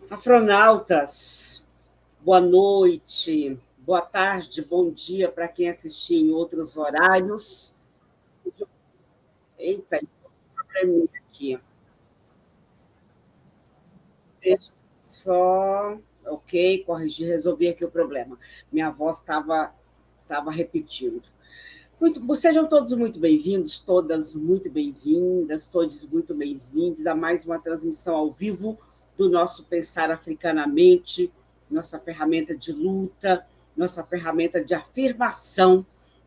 Afronautas, boa noite, boa tarde, bom dia para quem assistir em outros horários. Eita, probleminha aqui. Deixa só, ok, corrigir, resolvi aqui o problema. Minha voz estava repetindo. Sejam todos muito bem-vindos, todas muito bem-vindas, todos muito bem-vindos a mais uma transmissão ao vivo do nosso Pensar Africanamente, nossa ferramenta de luta, nossa ferramenta de afirmação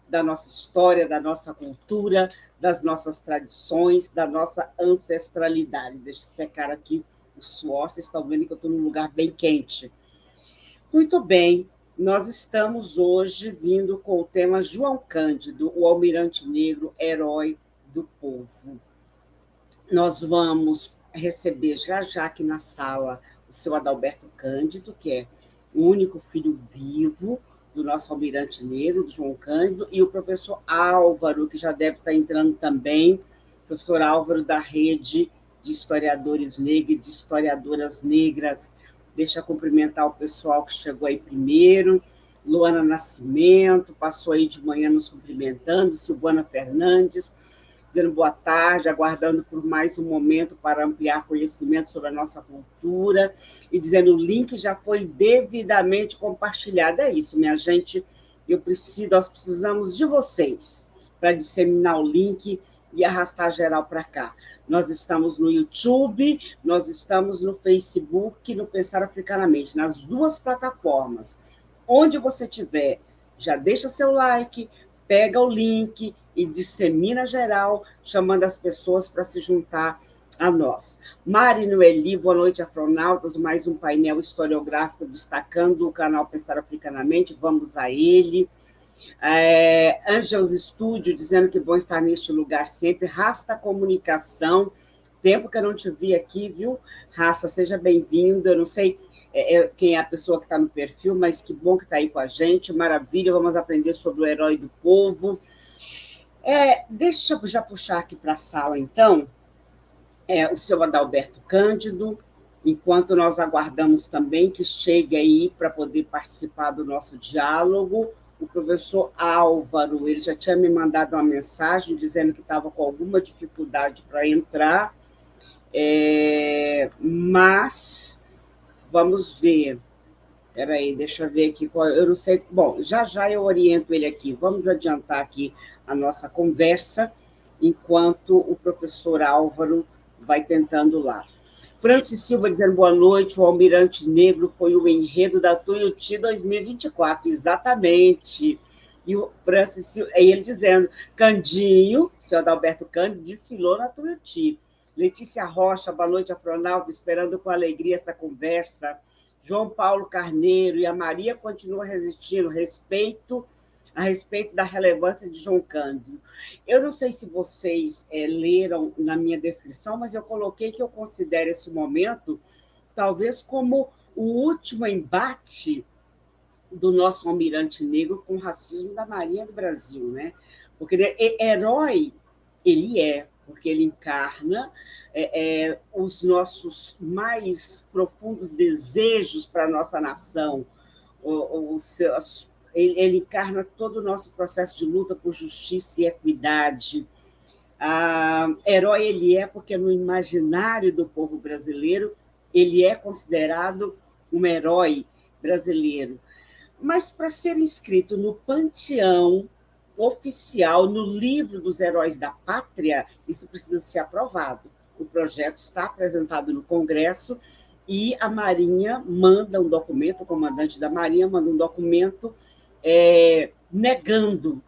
da nossa história, da nossa cultura, das nossas tradições, da nossa ancestralidade. Deixa eu secar aqui o suor, vocês estão vendo que eu estou num lugar bem quente. Muito bem, nós estamos hoje vindo com o tema João Cândido, o Almirante Negro, herói do povo. Nós vamos receber já aqui na sala o seu Adalberto Cândido, que é o único filho vivo do nosso Almirante Negro, do João Cândido, e o professor Álvaro, que já deve estar entrando também, professor Álvaro da Rede de Historiadores Negros e de Historiadoras Negras. Deixa eu cumprimentar o pessoal que chegou aí primeiro. Luana Nascimento, passou aí de manhã nos cumprimentando, Silvana Fernandes, dizendo boa tarde, aguardando por mais um momento para ampliar conhecimento sobre a nossa cultura, e dizendo o link já foi devidamente compartilhado. É isso, minha gente, nós precisamos de vocês para disseminar o link e arrastar geral para cá. Nós estamos no YouTube, nós estamos no Facebook, no Pensar Africanamente, nas duas plataformas. Onde você estiver, já deixa seu like, pega o link e dissemina geral, chamando as pessoas para se juntar a nós. Mari Noeli, boa noite, Afronautas, mais um painel historiográfico destacando o canal Pensar Africanamente, vamos a ele. Angels Studio, dizendo que bom estar neste lugar sempre. Rasta Comunicação, tempo que eu não te vi aqui, viu? Rasta, seja bem-vindo. Eu não sei quem é a pessoa que está no perfil, mas que bom que está aí com a gente. Maravilha, vamos aprender sobre o herói do povo. Deixa eu já puxar aqui para a sala, então, o seu Adalberto Cândido, enquanto nós aguardamos também que chegue aí para poder participar do nosso diálogo, o professor Álvaro, ele já tinha me mandado uma mensagem dizendo que estava com alguma dificuldade para entrar, mas vamos ver. Espera aí, deixa eu ver aqui. Eu não sei. Bom, já eu oriento ele aqui. Vamos adiantar aqui a nossa conversa, enquanto o professor Álvaro vai tentando lá. Francis Silva dizendo boa noite. O Almirante Negro foi o enredo da Tuiuti 2024. Exatamente. E o Francis Silva, ele dizendo, Candinho, seu Adalberto Cândido, desfilou na Tuiuti. Letícia Rocha, boa noite, Afronauta, esperando com alegria essa conversa. João Paulo Carneiro e a Maria continua resistindo a respeito da relevância de João Cândido. Eu não sei se vocês leram na minha descrição, mas eu coloquei que eu considero esse momento talvez como o último embate do nosso Almirante Negro com o racismo da Marinha do Brasil, né? Porque herói ele é, porque ele encarna os nossos mais profundos desejos para a nossa nação, ele encarna todo o nosso processo de luta por justiça e equidade. Herói ele é porque no imaginário do povo brasileiro ele é considerado um herói brasileiro. Mas para ser inscrito no panteão oficial, no livro dos heróis da pátria, isso precisa ser aprovado. O projeto está apresentado no Congresso e a Marinha manda um documento, o comandante da Marinha manda um documento negando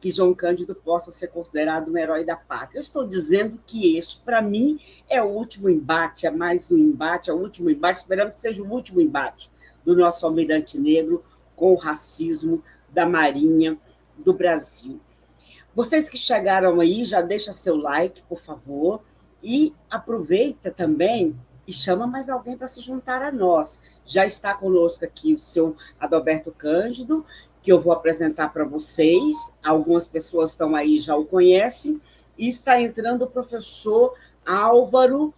que João Cândido possa ser considerado um herói da pátria. Eu estou dizendo que este, para mim, é o último embate, é mais um embate, é o último embate, esperamos que seja o último embate do nosso Almirante Negro com o racismo da Marinha do Brasil. Vocês que chegaram aí, já deixa seu like, por favor, e aproveita também e chama mais alguém para se juntar a nós. Já está conosco aqui o seu Adalberto Cândido, que eu vou apresentar para vocês. Algumas pessoas estão aí, já o conhecem. E está entrando o professor Álvaro,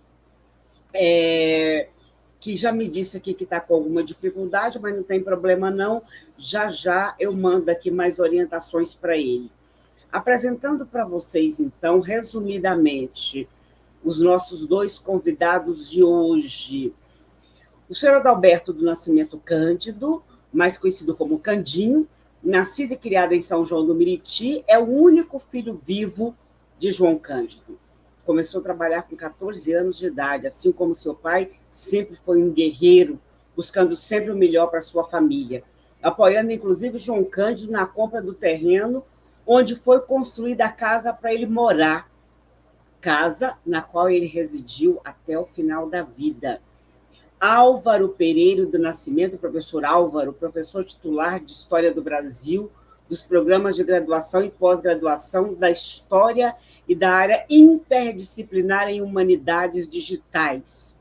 que já me disse aqui que está com alguma dificuldade, mas não tem problema não. Já já eu mando aqui mais orientações para ele. Apresentando para vocês, então, resumidamente, os nossos dois convidados de hoje. O senhor Adalberto do Nascimento Cândido, mais conhecido como Candinho, nascido e criado em São João do Meriti, é o único filho vivo de João Cândido. Começou a trabalhar com 14 anos de idade, assim como seu pai, sempre foi um guerreiro, buscando sempre o melhor para sua família, apoiando inclusive João Cândido na compra do terreno onde foi construída a casa para ele morar, casa na qual ele residiu até o final da vida. Álvaro Pereira do Nascimento, professor Álvaro, professor titular de História do Brasil, dos programas de graduação e pós-graduação da História e da área interdisciplinar em Humanidades Digitais.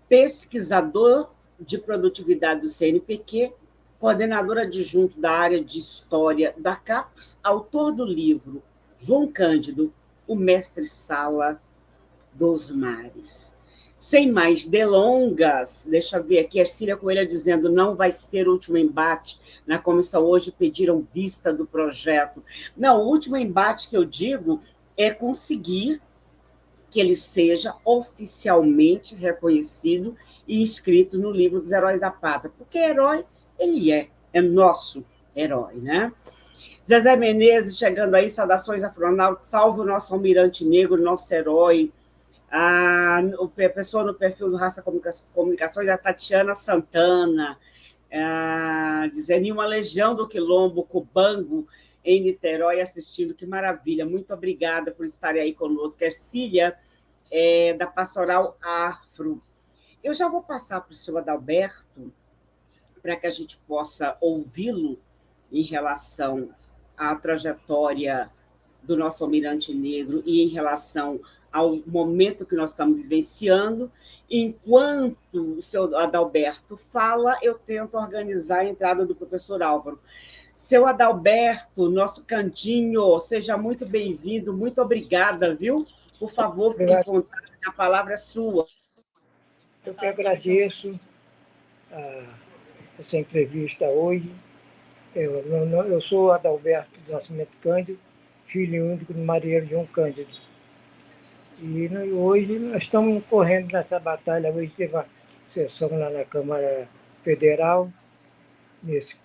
Pesquisador de produtividade do CNPq, coordenador adjunto da área de História da CAPES, autor do livro João Cândido, o mestre-sala dos mares. Sem mais delongas, deixa eu ver aqui, Ercília Coelho dizendo não vai ser o último embate. Na comissão hoje pediram vista do projeto. Não, o último embate que eu digo é conseguir que ele seja oficialmente reconhecido e inscrito no livro dos Heróis da Pátria, porque herói ele é nosso herói, né? Zezé Menezes chegando aí, saudações afronautas, salve o nosso almirante negro, nosso herói. A pessoa no perfil do Raça Comunicações, a Tatiana Santana, dizendo em uma legião do Quilombo, Cubango, em Niterói, assistindo, que maravilha, muito obrigada por estarem aí conosco. Ercília, da Pastoral Afro. Eu já vou passar para o senhor Adalberto, para que a gente possa ouvi-lo em relação à trajetória do nosso almirante negro e em relação ao momento que nós estamos vivenciando. Enquanto o senhor Adalberto fala, eu tento organizar a entrada do professor Álvaro. Seu Adalberto, nosso Candinho, seja muito bem-vindo, muito obrigada, viu? Por favor, fique em contato, a palavra é sua. Eu que agradeço essa entrevista hoje. Eu sou Adalberto do Nascimento Cândido, filho único do marinheiro João Cândido. E hoje nós estamos correndo nessa batalha. Hoje teve uma sessão lá na Câmara Federal, nesse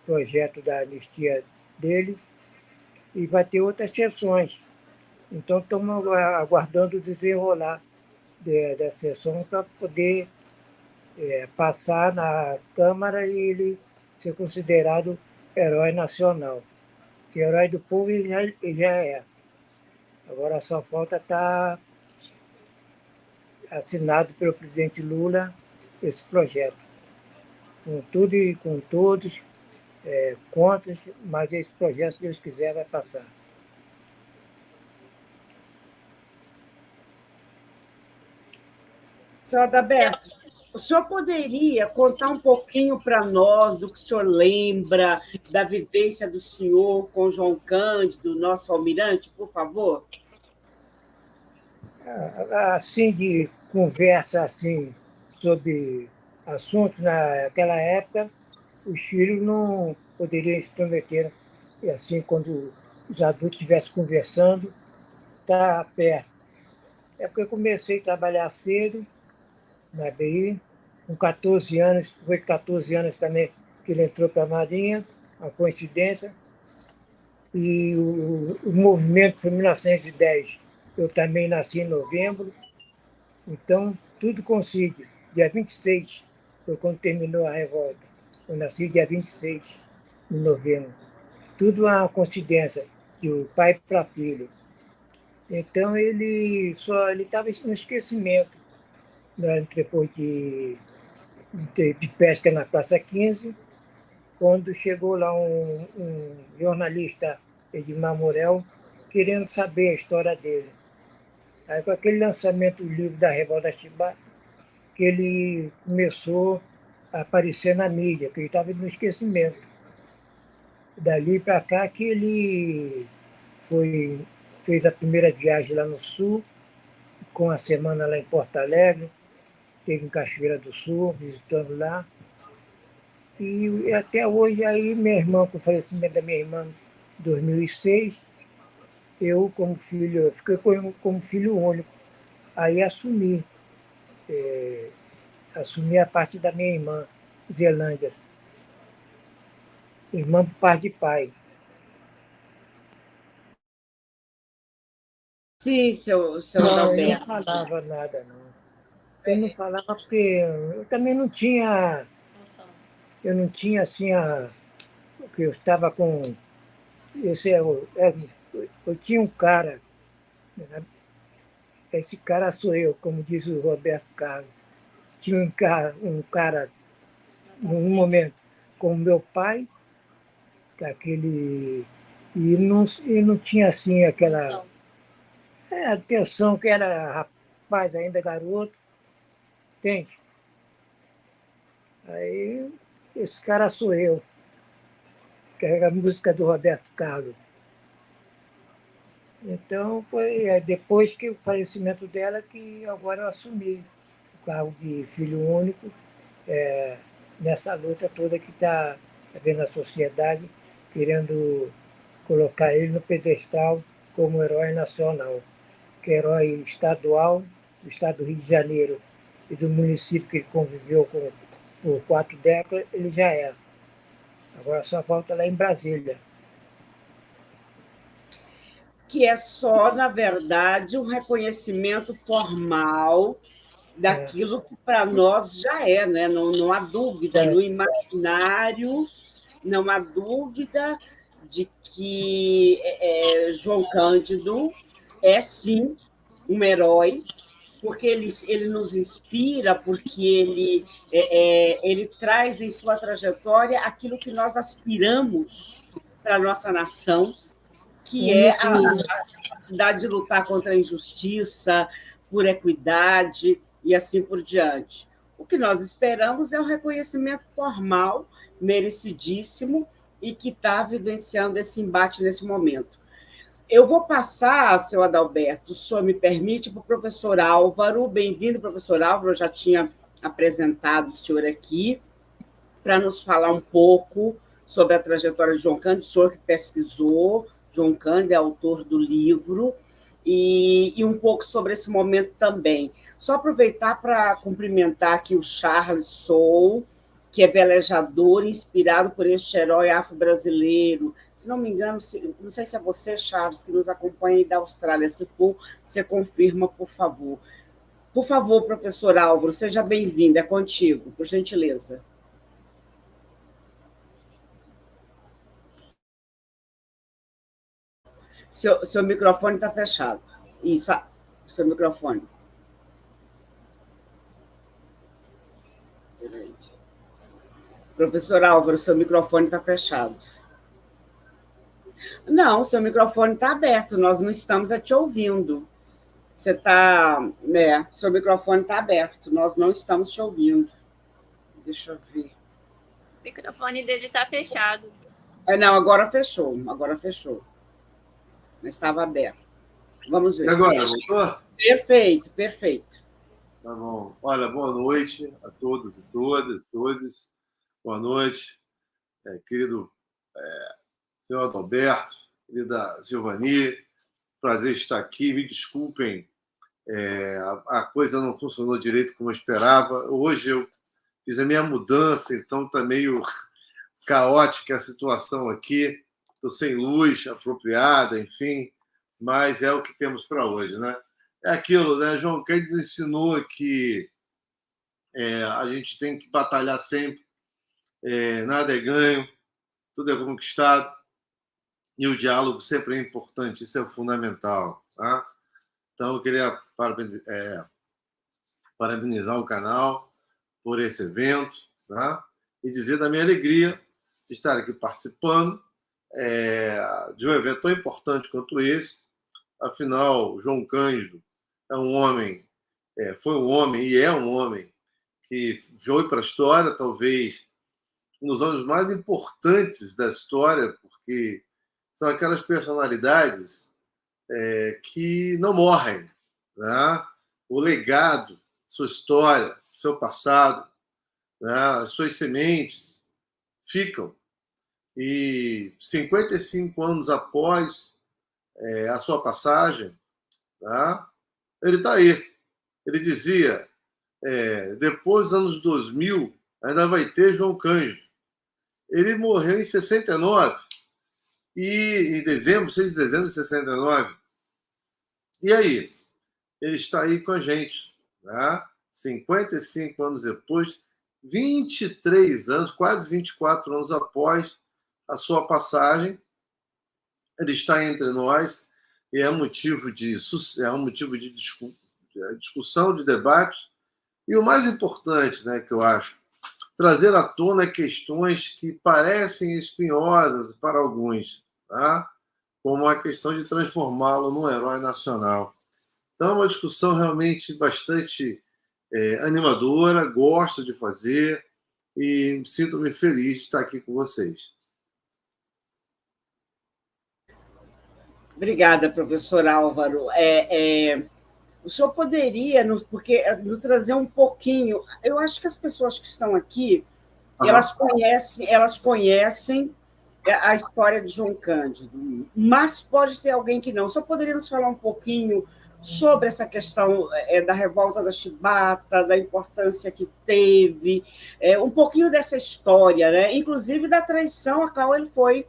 projeto da anistia dele, e vai ter outras sessões. Então, estamos aguardando o desenrolar da sessão para poder passar na Câmara e ele ser considerado herói nacional. Que herói do povo ele já é. Agora só falta estar assinado pelo presidente Lula esse projeto. Com tudo e com todos, contas, mas esse projeto, se Deus quiser, vai passar. Senhor Adalberto, o senhor poderia contar um pouquinho para nós do que o senhor lembra da vivência do senhor com João Cândido, nosso almirante, por favor? Assim, de conversa assim, sobre assuntos naquela época, os filhos não poderiam se prometer, e assim, quando os adultos estivessem conversando, estar perto. É porque eu comecei a trabalhar cedo na BI, com 14 anos, foi 14 anos também que ele entrou para a Marinha, uma coincidência, e o movimento foi em 1910. Eu também nasci em novembro, então tudo coincide. Dia 26 foi quando terminou a revolta. Eu nasci dia 26 de novembro. Tudo uma coincidência, de um pai para filho. Então ele estava no esquecimento, né, depois de pesca na Praça 15, quando chegou lá um jornalista Edmar Morel, querendo saber a história dele. Aí, com aquele lançamento do livro da Revolta Chibata, que ele começou a aparecer na mídia, que ele estava no esquecimento. Dali para cá que ele fez a primeira viagem lá no Sul, com a semana lá em Porto Alegre, esteve em Cachoeira do Sul, visitando lá. E até hoje, aí, minha irmã, com o falecimento da minha irmã em 2006, eu, como filho, fiquei como filho único. Aí assumi a parte da minha irmã, Zelândia, irmã por parte de pai. Sim, seu Não, eu não Adalberto. falava nada, não. Eu não falava porque eu também não tinha, eu não tinha assim, porque eu estava com, eu tinha um cara, né? Esse cara sou eu, como diz o Roberto Carlos. Tinha um cara num momento com o meu pai, aquele, e não tinha assim aquela atenção que era rapaz ainda garoto, entende? Aí esse cara sou eu, que era a música do Roberto Carlos. Então foi depois que o falecimento dela que agora eu assumi o cargo de filho único, nessa luta toda que está havendo a sociedade querendo colocar ele no pedestal como herói nacional, que é herói estadual do estado do Rio de Janeiro e do município que ele conviveu por 4 décadas, ele já é. Agora só falta lá em Brasília. Que é só, na verdade, um reconhecimento formal É, daquilo que para nós já é, né? Não há dúvida, é, no imaginário, não há dúvida de que João Cândido é, sim, um herói, porque ele nos inspira, porque ele traz em sua trajetória aquilo que nós aspiramos para a nossa nação, que é único, a capacidade de lutar contra a injustiça, por equidade e assim por diante. O que nós esperamos é um reconhecimento formal, merecidíssimo, e que está vivenciando esse embate nesse momento. Eu vou passar, seu Adalberto, se o senhor me permite, para o professor Álvaro. Bem-vindo, professor Álvaro. Eu já tinha apresentado o senhor aqui para nos falar um pouco sobre a trajetória de João Cândido, o senhor que pesquisou, João Cândido é autor do livro, e um pouco sobre esse momento também. Só aproveitar para cumprimentar aqui o Charles Soul, que é velejador, inspirado por este herói afro-brasileiro. Se não me engano, não sei se é você, Charles, que nos acompanha aí da Austrália. Se for, você confirma, por favor. Por favor, professor Álvaro, seja bem-vindo, é contigo, por gentileza. Seu microfone está fechado. Isso, seu microfone. Professor Álvaro, seu microfone está fechado. Não, seu microfone está aberto, nós não estamos te ouvindo. Você está. Seu microfone está aberto, nós não estamos te ouvindo. Deixa eu ver. O microfone dele está fechado. Não, agora fechou, agora fechou. Mas estava aberto. Vamos ver. E agora, voltou? Perfeito, perfeito. Tá bom. Olha, boa noite a todos e todas, todos. Boa noite, querido senhor Adalberto, querida Silvani. Prazer estar aqui. Me desculpem, a coisa não funcionou direito como eu esperava. Hoje eu fiz a minha mudança, então está meio caótica a situação aqui. Estou sem luz apropriada, enfim, mas é o que temos para hoje, né? É aquilo, né? João Cândido ensinou que a gente tem que batalhar sempre, nada é ganho, tudo é conquistado, e o diálogo sempre é importante, isso é fundamental. Tá? Então, eu queria parabenizar o canal por esse evento, tá? E dizer da minha alegria de estar aqui participando. de um evento tão importante quanto esse. Afinal, João Cândido é um homem, foi um homem e é um homem que foi para a história, talvez um dos anos mais importantes da história, porque são aquelas personalidades que não morrem, né? O legado, sua história, seu passado, né? As suas sementes ficam. E 55 anos após a sua passagem, né? Ele está aí. Ele dizia, depois dos anos 2000, ainda vai ter João Cândido. Ele morreu em 69, em dezembro, 6 de dezembro de 69. E aí? Ele está aí com a gente, né? 55 anos depois, 23 anos, quase 24 anos após a sua passagem, ele está entre nós e é um motivo de discussão, de debate. E o mais importante, né, que eu acho, trazer à tona questões que parecem espinhosas para alguns, tá? Como a questão de transformá-lo num herói nacional. Então, é uma discussão realmente bastante animadora, gosto de fazer e sinto-me feliz de estar aqui com vocês. Obrigada, professor Álvaro. O senhor poderia nos trazer um pouquinho... Eu acho que as pessoas que estão aqui, elas conhecem a história de João Cândido, mas pode ter alguém que não. O senhor poderia nos falar um pouquinho sobre essa questão da revolta da Chibata, da importância que teve, um pouquinho dessa história, né? Inclusive da traição a qual ele foi,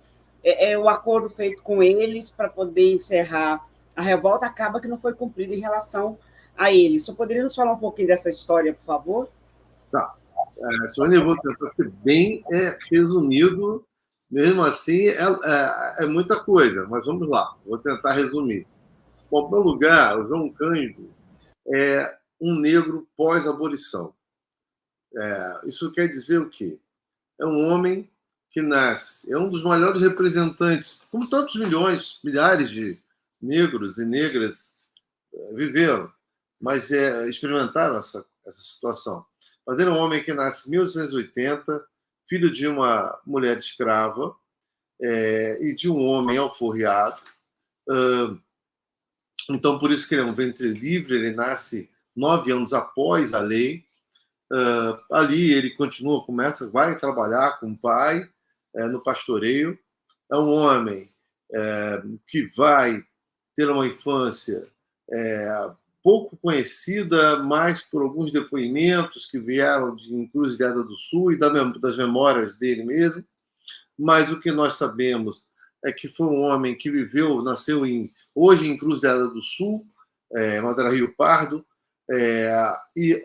o acordo feito com eles para poder encerrar a revolta, acaba que não foi cumprido em relação a ele. O senhor poderia nos falar um pouquinho dessa história, por favor? Tá. Sônia, eu vou tentar ser bem resumido. Mesmo assim, é muita coisa, mas vamos lá, vou tentar resumir. Bom, em primeiro lugar, o João Cândido é um negro pós-abolição. Isso quer dizer o quê? É um homem que nasce, é um dos maiores representantes, como tantos milhares de negros e negras viveram, mas experimentaram essa situação. Mas ele é um homem que nasce em 1880, filho de uma mulher escrava e de um homem alforriado. Então, por isso que ele é um ventre livre, ele nasce 9 anos após a lei. Ali ele vai trabalhar com o pai no pastoreio. É um homem que vai ter uma infância pouco conhecida, mais por alguns depoimentos que vieram de Encruzilhada do Sul e das memórias dele mesmo. Mas o que nós sabemos é que foi um homem que nasceu hoje em Encruzilhada do Sul, Madra Rio Pardo, e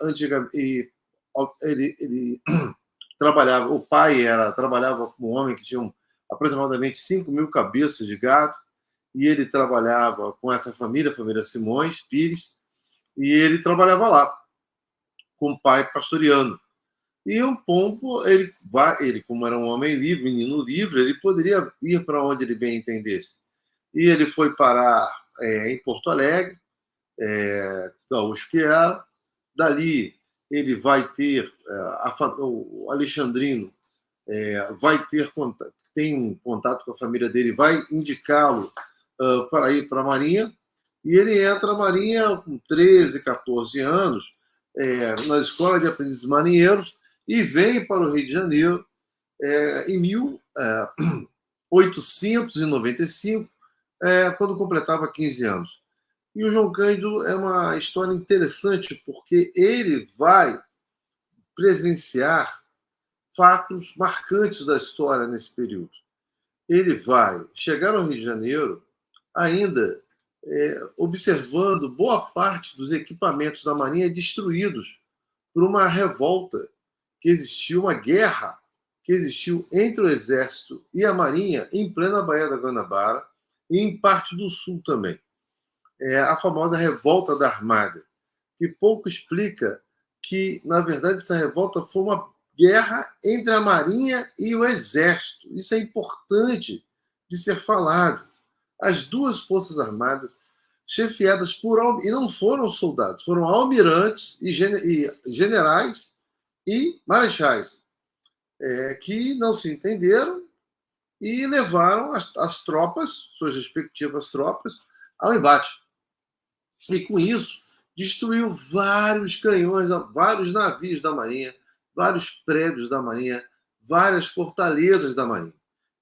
ele trabalhava, o pai trabalhava como um homem que tinha aproximadamente 5.000 cabeças de gado, e ele trabalhava com essa família, a família Simões Pires, e ele trabalhava lá, com o pai pastoreando. E um pouco, ele, como era um homem livre, menino livre, ele poderia ir para onde ele bem entendesse. E ele foi parar em Porto Alegre, gaúcho que era. Dali, ele vai ter, o Alexandrino tem um contato com a família dele, vai indicá-lo para ir para a Marinha, e ele entra na Marinha com 13, 14 anos, na Escola de Aprendizes Marinheiros, e vem para o Rio de Janeiro em 1895, quando completava 15 anos. E o João Cândido é uma história interessante, porque ele vai presenciar fatos marcantes da história nesse período. Ele vai chegar ao Rio de Janeiro ainda observando boa parte dos equipamentos da Marinha destruídos por uma revolta que existiu, uma guerra que existiu entre o Exército e a Marinha em plena Baía da Guanabara e em parte do Sul também. A famosa Revolta da Armada, que pouco explica que, na verdade, essa revolta foi uma guerra entre a Marinha e o Exército. Isso é importante de ser falado. As duas Forças Armadas, chefiadas por... E não foram soldados, foram almirantes e generais e marechais, que não se entenderam e levaram as tropas, suas respectivas tropas, ao embate. E, com isso, destruiu vários canhões, vários navios da Marinha, vários prédios da Marinha, várias fortalezas da Marinha.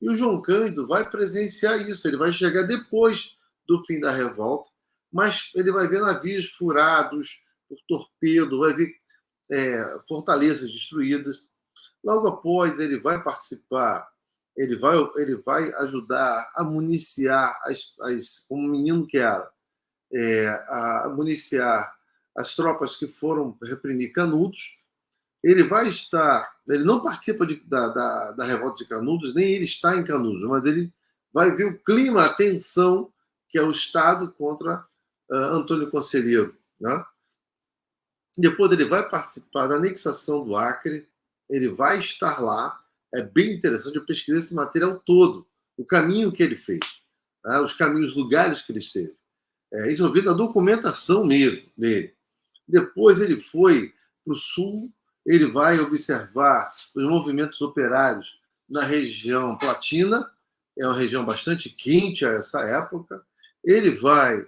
E o João Cândido vai presenciar isso. Ele vai chegar depois do fim da revolta, mas ele vai ver navios furados por torpedo, vai ver fortalezas destruídas. Logo após, ele vai participar, ele vai ajudar a municiar, como menino que era, a municiar as tropas que foram reprimir Canudos. Ele não participa da revolta de Canudos, nem ele está em Canudos, mas ele vai ver o clima, a tensão que é o Estado contra Antônio Conselheiro, né? Depois ele vai participar da anexação do Acre, ele vai estar lá. É bem interessante, eu pesquisei esse material todo, o caminho que ele fez, né? Os caminhos, os lugares que ele esteve. Isso eu vi na documentação mesmo dele. Depois ele foi para o sul, ele vai observar os movimentos operários na região Platina, é uma região bastante quente a essa época. Ele vai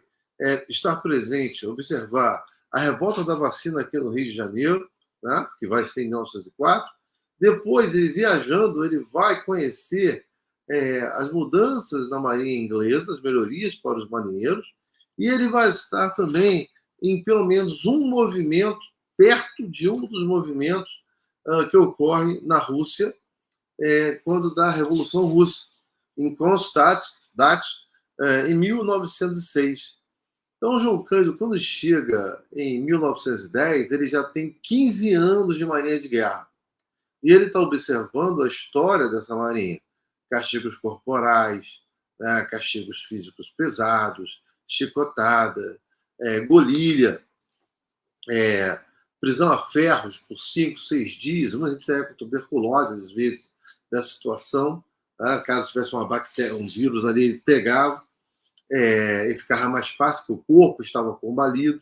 estar presente, observar a revolta da vacina aqui no Rio de Janeiro, né, que vai ser em 1904. Depois, ele viajando, ele vai conhecer as mudanças na Marinha Inglesa, as melhorias para os marinheiros, e ele vai estar também em pelo menos um movimento, perto de um dos movimentos que ocorre na Rússia, quando da Revolução Russa, em Kronstadt, em 1906. Então, João Cândido, quando chega em 1910, ele já tem 15 anos de marinha de guerra. E ele está observando a história dessa marinha. Castigos corporais, né, castigos físicos pesados, chicotada, golilha, prisão a ferros por 5, 6 dias. Muita gente sai com tuberculose, às vezes, dessa situação. Né? Caso tivesse uma bactéria, um vírus ali, ele pegava e ficava mais fácil, porque o corpo estava combalido.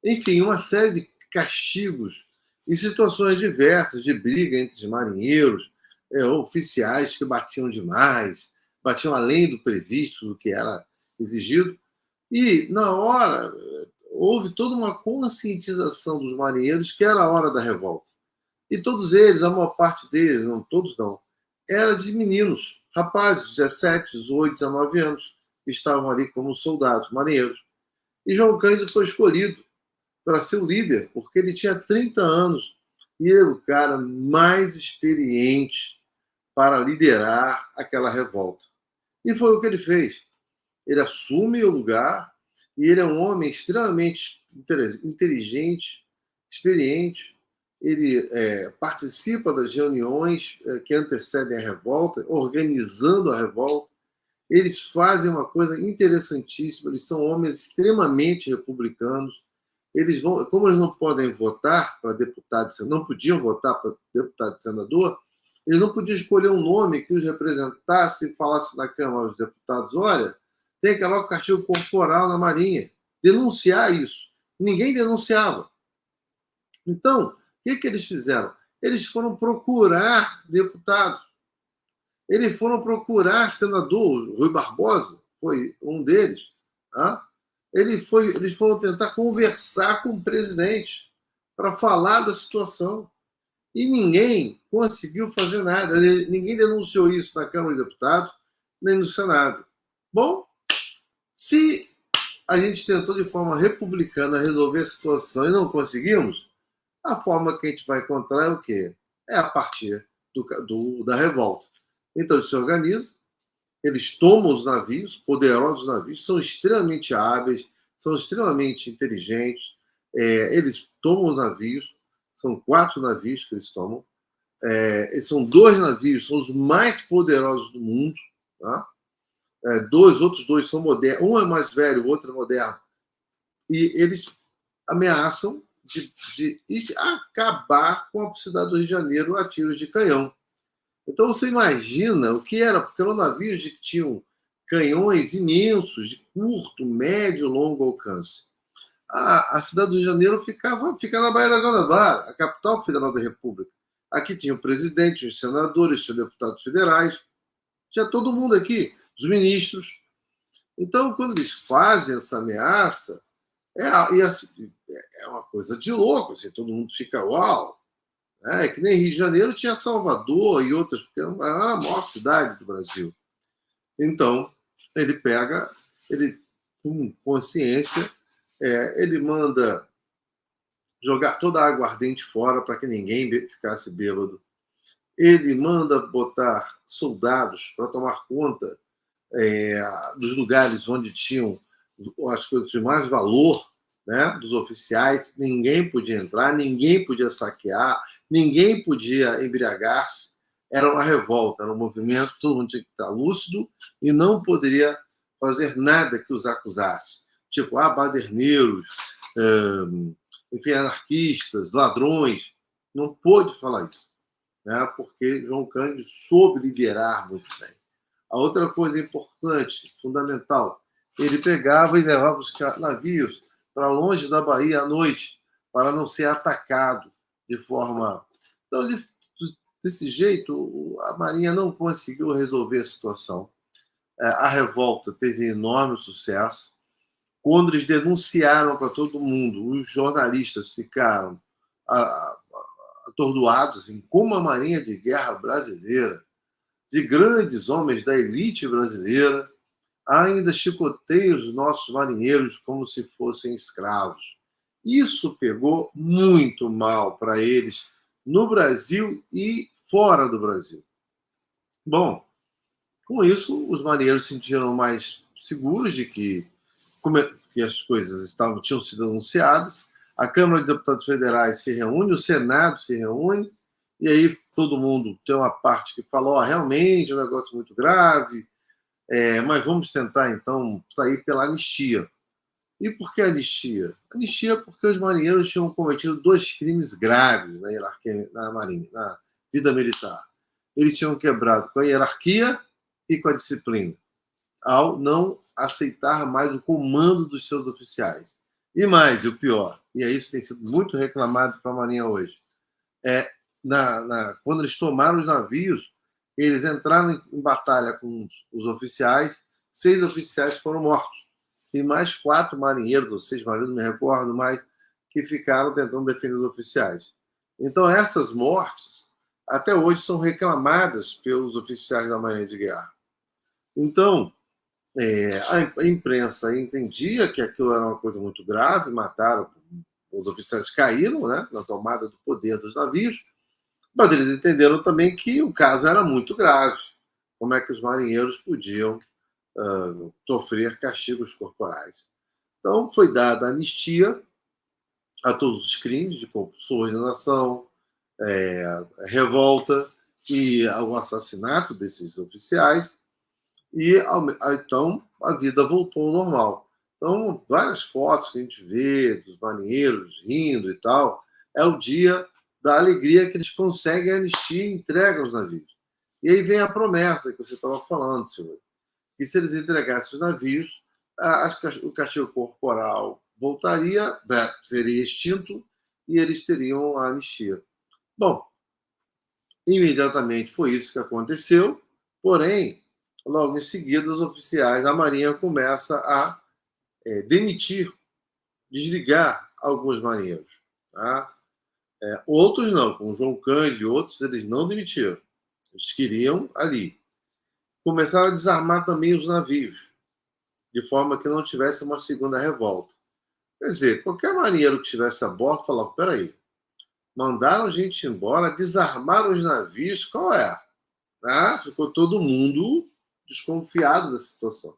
Enfim, uma série de castigos e situações diversas de briga entre os marinheiros, oficiais que batiam demais, batiam além do previsto, do que era exigido. E, na hora, houve toda uma conscientização dos marinheiros que era a hora da revolta. E todos eles, a maior parte deles, não todos não, era de meninos, rapazes, 17, 18, 19 anos, que estavam ali como soldados, marinheiros. E João Cândido foi escolhido para ser o líder, porque ele tinha 30 anos e era o cara mais experiente para liderar aquela revolta. E foi o que ele fez. Ele assume o lugar e ele é um homem extremamente inteligente, experiente. Ele participa das reuniões que antecedem a revolta, organizando a revolta. Eles fazem uma coisa interessantíssima, eles são homens extremamente republicanos. Como eles não podem votar para deputado, não podiam votar para deputado e senador, eles não podiam escolher um nome que os representasse e falasse na Câmara dos Deputados: olha, tem que acabar o castigo corporal na Marinha. Denunciar isso. Ninguém denunciava. Então, o que eles fizeram? Eles foram procurar deputados. Eles foram procurar senador. Rui Barbosa foi um deles. Tá? Eles foram tentar conversar com o presidente para falar da situação. E ninguém conseguiu fazer nada. Ninguém denunciou isso na Câmara de Deputados, nem no Senado. Bom, se a gente tentou de forma republicana resolver a situação e não conseguimos, a forma que a gente vai encontrar é o quê? É a partir da revolta. Então, eles se organizam, eles tomam os navios, poderosos navios, são extremamente hábeis, são extremamente inteligentes, eles tomam os navios, são 4 navios que eles tomam, são 2 navios, são os mais poderosos do mundo, tá? Outros 2 são modernos, um é mais velho, o outro é moderno, e eles ameaçam de acabar com a cidade do Rio de Janeiro a tiros de canhão. Então você imagina o que era, porque eram navios que tinham canhões imensos de curto, médio e longo alcance. A cidade do Rio de Janeiro fica na Baía da Guanabara, a capital federal da República. Aqui tinha o presidente, os senadores, tinha deputados federais, tinha todo mundo aqui, os ministros. Então, quando eles fazem essa ameaça, é uma coisa de louco, assim, todo mundo fica uau. É que nem Rio de Janeiro tinha Salvador e outras, porque era a maior cidade do Brasil. Então, ele com consciência, ele manda jogar toda a aguardente fora para que ninguém ficasse bêbado. Ele manda botar soldados para tomar conta dos lugares onde tinham as coisas de mais valor, né, dos oficiais. Ninguém podia entrar, ninguém podia saquear, ninguém podia embriagar-se. Era uma revolta, era um movimento, todo mundo tinha que estar lúcido e não poderia fazer nada que os acusasse. Tipo, baderneiros, enfim, anarquistas, ladrões. Não pôde falar isso, né, porque João Cândido soube liderar muito bem. A outra coisa importante, fundamental, ele pegava e levava os navios para longe da Bahia à noite, para não ser atacado de forma... Então, desse jeito, a Marinha não conseguiu resolver a situação. A revolta teve enorme sucesso. Quando eles denunciaram para todo mundo, os jornalistas ficaram atordoados em como a Marinha de Guerra brasileira, de grandes homens da elite brasileira, ainda chicoteia os nossos marinheiros como se fossem escravos. Isso pegou muito mal para eles no Brasil e fora do Brasil. Bom, com isso, os marinheiros se sentiram mais seguros de que as coisas tinham sido anunciadas. A Câmara de Deputados Federais se reúne, o Senado se reúne, e aí todo mundo tem uma parte que fala, realmente é um negócio muito grave, mas vamos tentar, então, sair pela anistia. E por que anistia? Anistia porque os marinheiros tinham cometido 2 crimes graves na hierarquia, na Marinha, na vida militar. Eles tinham quebrado com a hierarquia e com a disciplina, ao não aceitar mais o comando dos seus oficiais. E mais, o pior, e isso tem sido muito reclamado para a Marinha hoje, quando eles tomaram os navios, eles entraram em batalha com os oficiais, 6 oficiais foram mortos, e mais 4 marinheiros, ou 6 marinheiros, não me recordo mais, que ficaram tentando defender os oficiais. Então, essas mortes, até hoje, são reclamadas pelos oficiais da Marinha de Guerra. Então, a imprensa entendia que aquilo era uma coisa muito grave, mataram, os oficiais caíram, né, na tomada do poder dos navios, mas eles entenderam também que o caso era muito grave. Como é que os marinheiros podiam sofrer castigos corporais? Então, foi dada anistia a todos os crimes de corrupção de nação, revolta e ao assassinato desses oficiais, e então a vida voltou ao normal. Então, várias fotos que a gente vê dos marinheiros rindo e tal, é o dia da alegria que eles conseguem a anistia e entregam os navios. E aí vem a promessa que você estava falando, senhor, que se eles entregassem os navios, o castigo corporal voltaria, seria extinto, e eles teriam a anistia. Bom, imediatamente foi isso que aconteceu, porém, logo em seguida, os oficiais da Marinha começam a demitir, desligar alguns marinheiros. Tá? Outros não, como João Cândido e outros, eles não demitiram. Eles queriam ali. Começaram a desarmar também os navios, de forma que não tivesse uma segunda revolta. Quer dizer, qualquer marinheiro que estivesse a bordo falava, peraí, mandaram a gente embora, desarmaram os navios, qual é? Ficou todo mundo desconfiado da situação.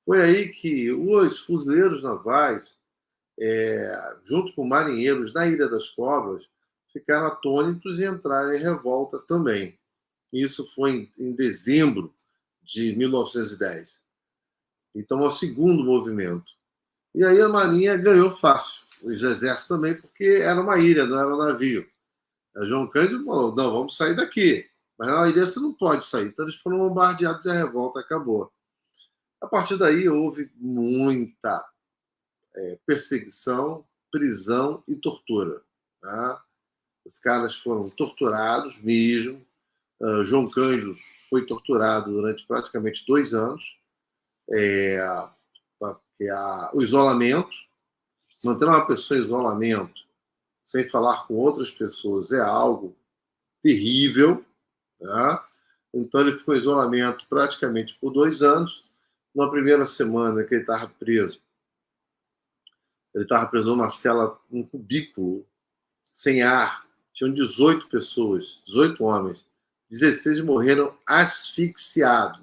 Foi aí que os fuzileiros navais, junto com marinheiros na Ilha das Cobras, ficaram atônitos e entraram em revolta também. Isso foi em dezembro de 1910. Então, é o segundo movimento. E aí a Marinha ganhou fácil. Os exércitos também, porque era uma ilha, não era um navio. A João Cândido falou, não, vamos sair daqui. Mas na ilha você não pode sair. Então, eles foram bombardeados e a revolta acabou. A partir daí houve muita perseguição, prisão e tortura. Tá? Os caras foram torturados mesmo. João Cândido foi torturado durante praticamente 2 anos. O isolamento, manter uma pessoa em isolamento sem falar com outras pessoas é algo terrível. Tá? Então ele ficou em isolamento praticamente por 2 anos. Na primeira semana que ele estava preso numa cela, um cubículo, sem ar. Tinham 18 pessoas, 18 homens. 16 morreram asfixiados.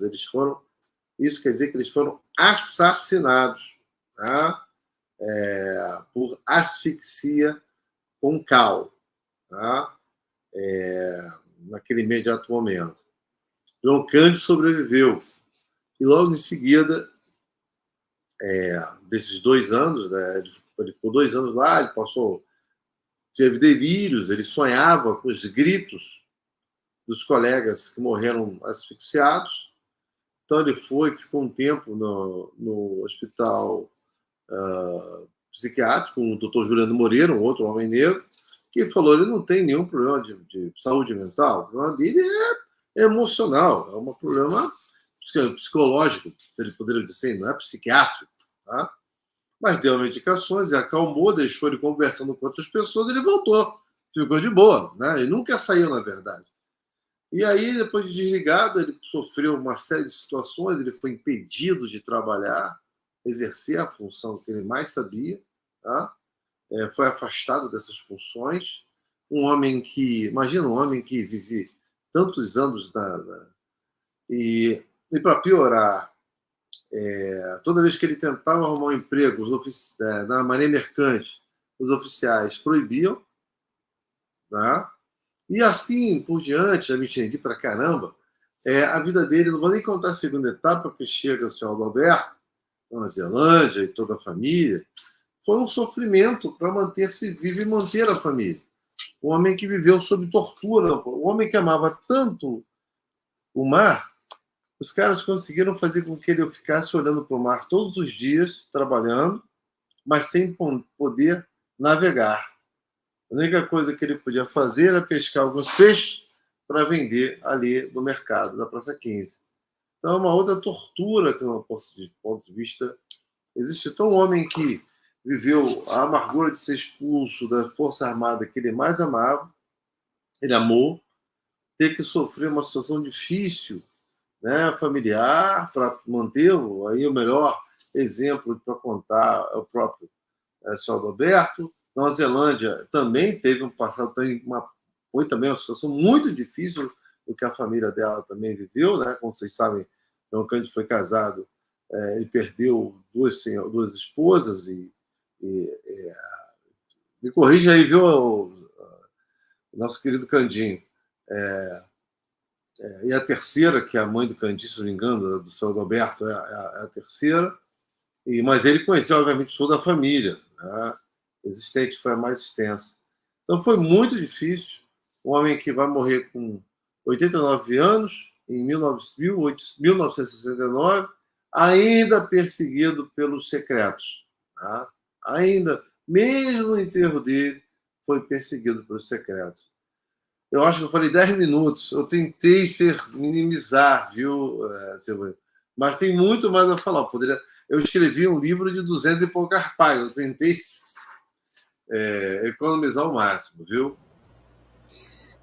Isso quer dizer que eles foram assassinados, tá? Por asfixia com cal, tá? Naquele imediato momento. João Cândido sobreviveu. E logo em seguida, desses 2 anos, né, ele ficou 2 anos lá, ele teve delírios, ele sonhava com os gritos dos colegas que morreram asfixiados. Então ele ficou um tempo no hospital psiquiátrico com o doutor Juliano Moreira, um outro homem negro, que falou que ele não tem nenhum problema de saúde mental, o problema dele é emocional, é um problema psicológico, ele poderia dizer, não é psiquiátrico. Tá? Mas deu medicações, acalmou, deixou ele conversando com outras pessoas, ele voltou, ficou de boa, né? Ele nunca saiu, na verdade. E aí, depois de desligado, ele sofreu uma série de situações, ele foi impedido de trabalhar, exercer a função que ele mais sabia, tá? Foi afastado dessas funções. Imagina um homem que vive tantos anos e para piorar, toda vez que ele tentava arrumar um emprego na Marinha Mercante, os oficiais proibiam, tá? E assim por diante, já me entendi pra caramba, a vida dele, não vou nem contar a segunda etapa, porque chega o senhor Adalberto, Nova Zelândia e toda a família, foi um sofrimento para manter-se vivo e manter a família. Um homem que viveu sob tortura, um homem que amava tanto o mar, os caras conseguiram fazer com que ele ficasse olhando para o mar todos os dias, trabalhando, mas sem poder navegar. A única coisa que ele podia fazer era pescar alguns peixes para vender ali no mercado da Praça 15. Então, é uma outra tortura que, do ponto de vista, existe. Então, um homem que viveu a amargura de ser expulso da Força Armada que ele mais amava, ele amou, ter que sofrer uma situação difícil, né, familiar, para mantê-lo. Aí o melhor exemplo para contar é o próprio senhor Adalberto. Nova Zelândia também teve um passado, foi também uma situação muito difícil, o que a família dela também viveu, né? Como vocês sabem, João Cândido foi casado e perdeu duas esposas me corrija aí, viu, o nosso querido Candinho. E a terceira, que é a mãe do Candinho, se não me engano, do senhor Adalberto, é a terceira. Mas ele conheceu, obviamente, toda a família, né? Existente, foi a mais extensa. Então foi muito difícil. Um homem que vai morrer com 89 anos, em 1969, ainda perseguido pelos secretos. Tá? Ainda, mesmo no enterro dele, foi perseguido pelos secretos. Eu acho que eu falei 10 minutos. Eu tentei minimizar, viu, Silvio? Mas tem muito mais a falar. Eu escrevi um livro de 200 e poucas páginas. Eu tentei economizar o máximo, viu?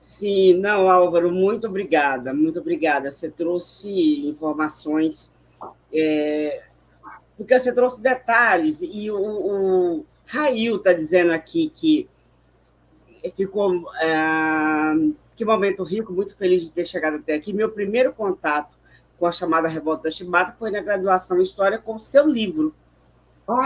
Sim, não, Álvaro, muito obrigada, muito obrigada. Você trouxe informações, porque você trouxe detalhes, e o Rail está dizendo aqui que ficou. Que momento rico, muito feliz de ter chegado até aqui. Meu primeiro contato com a chamada Revolta da Chibata foi na graduação em História com o seu livro,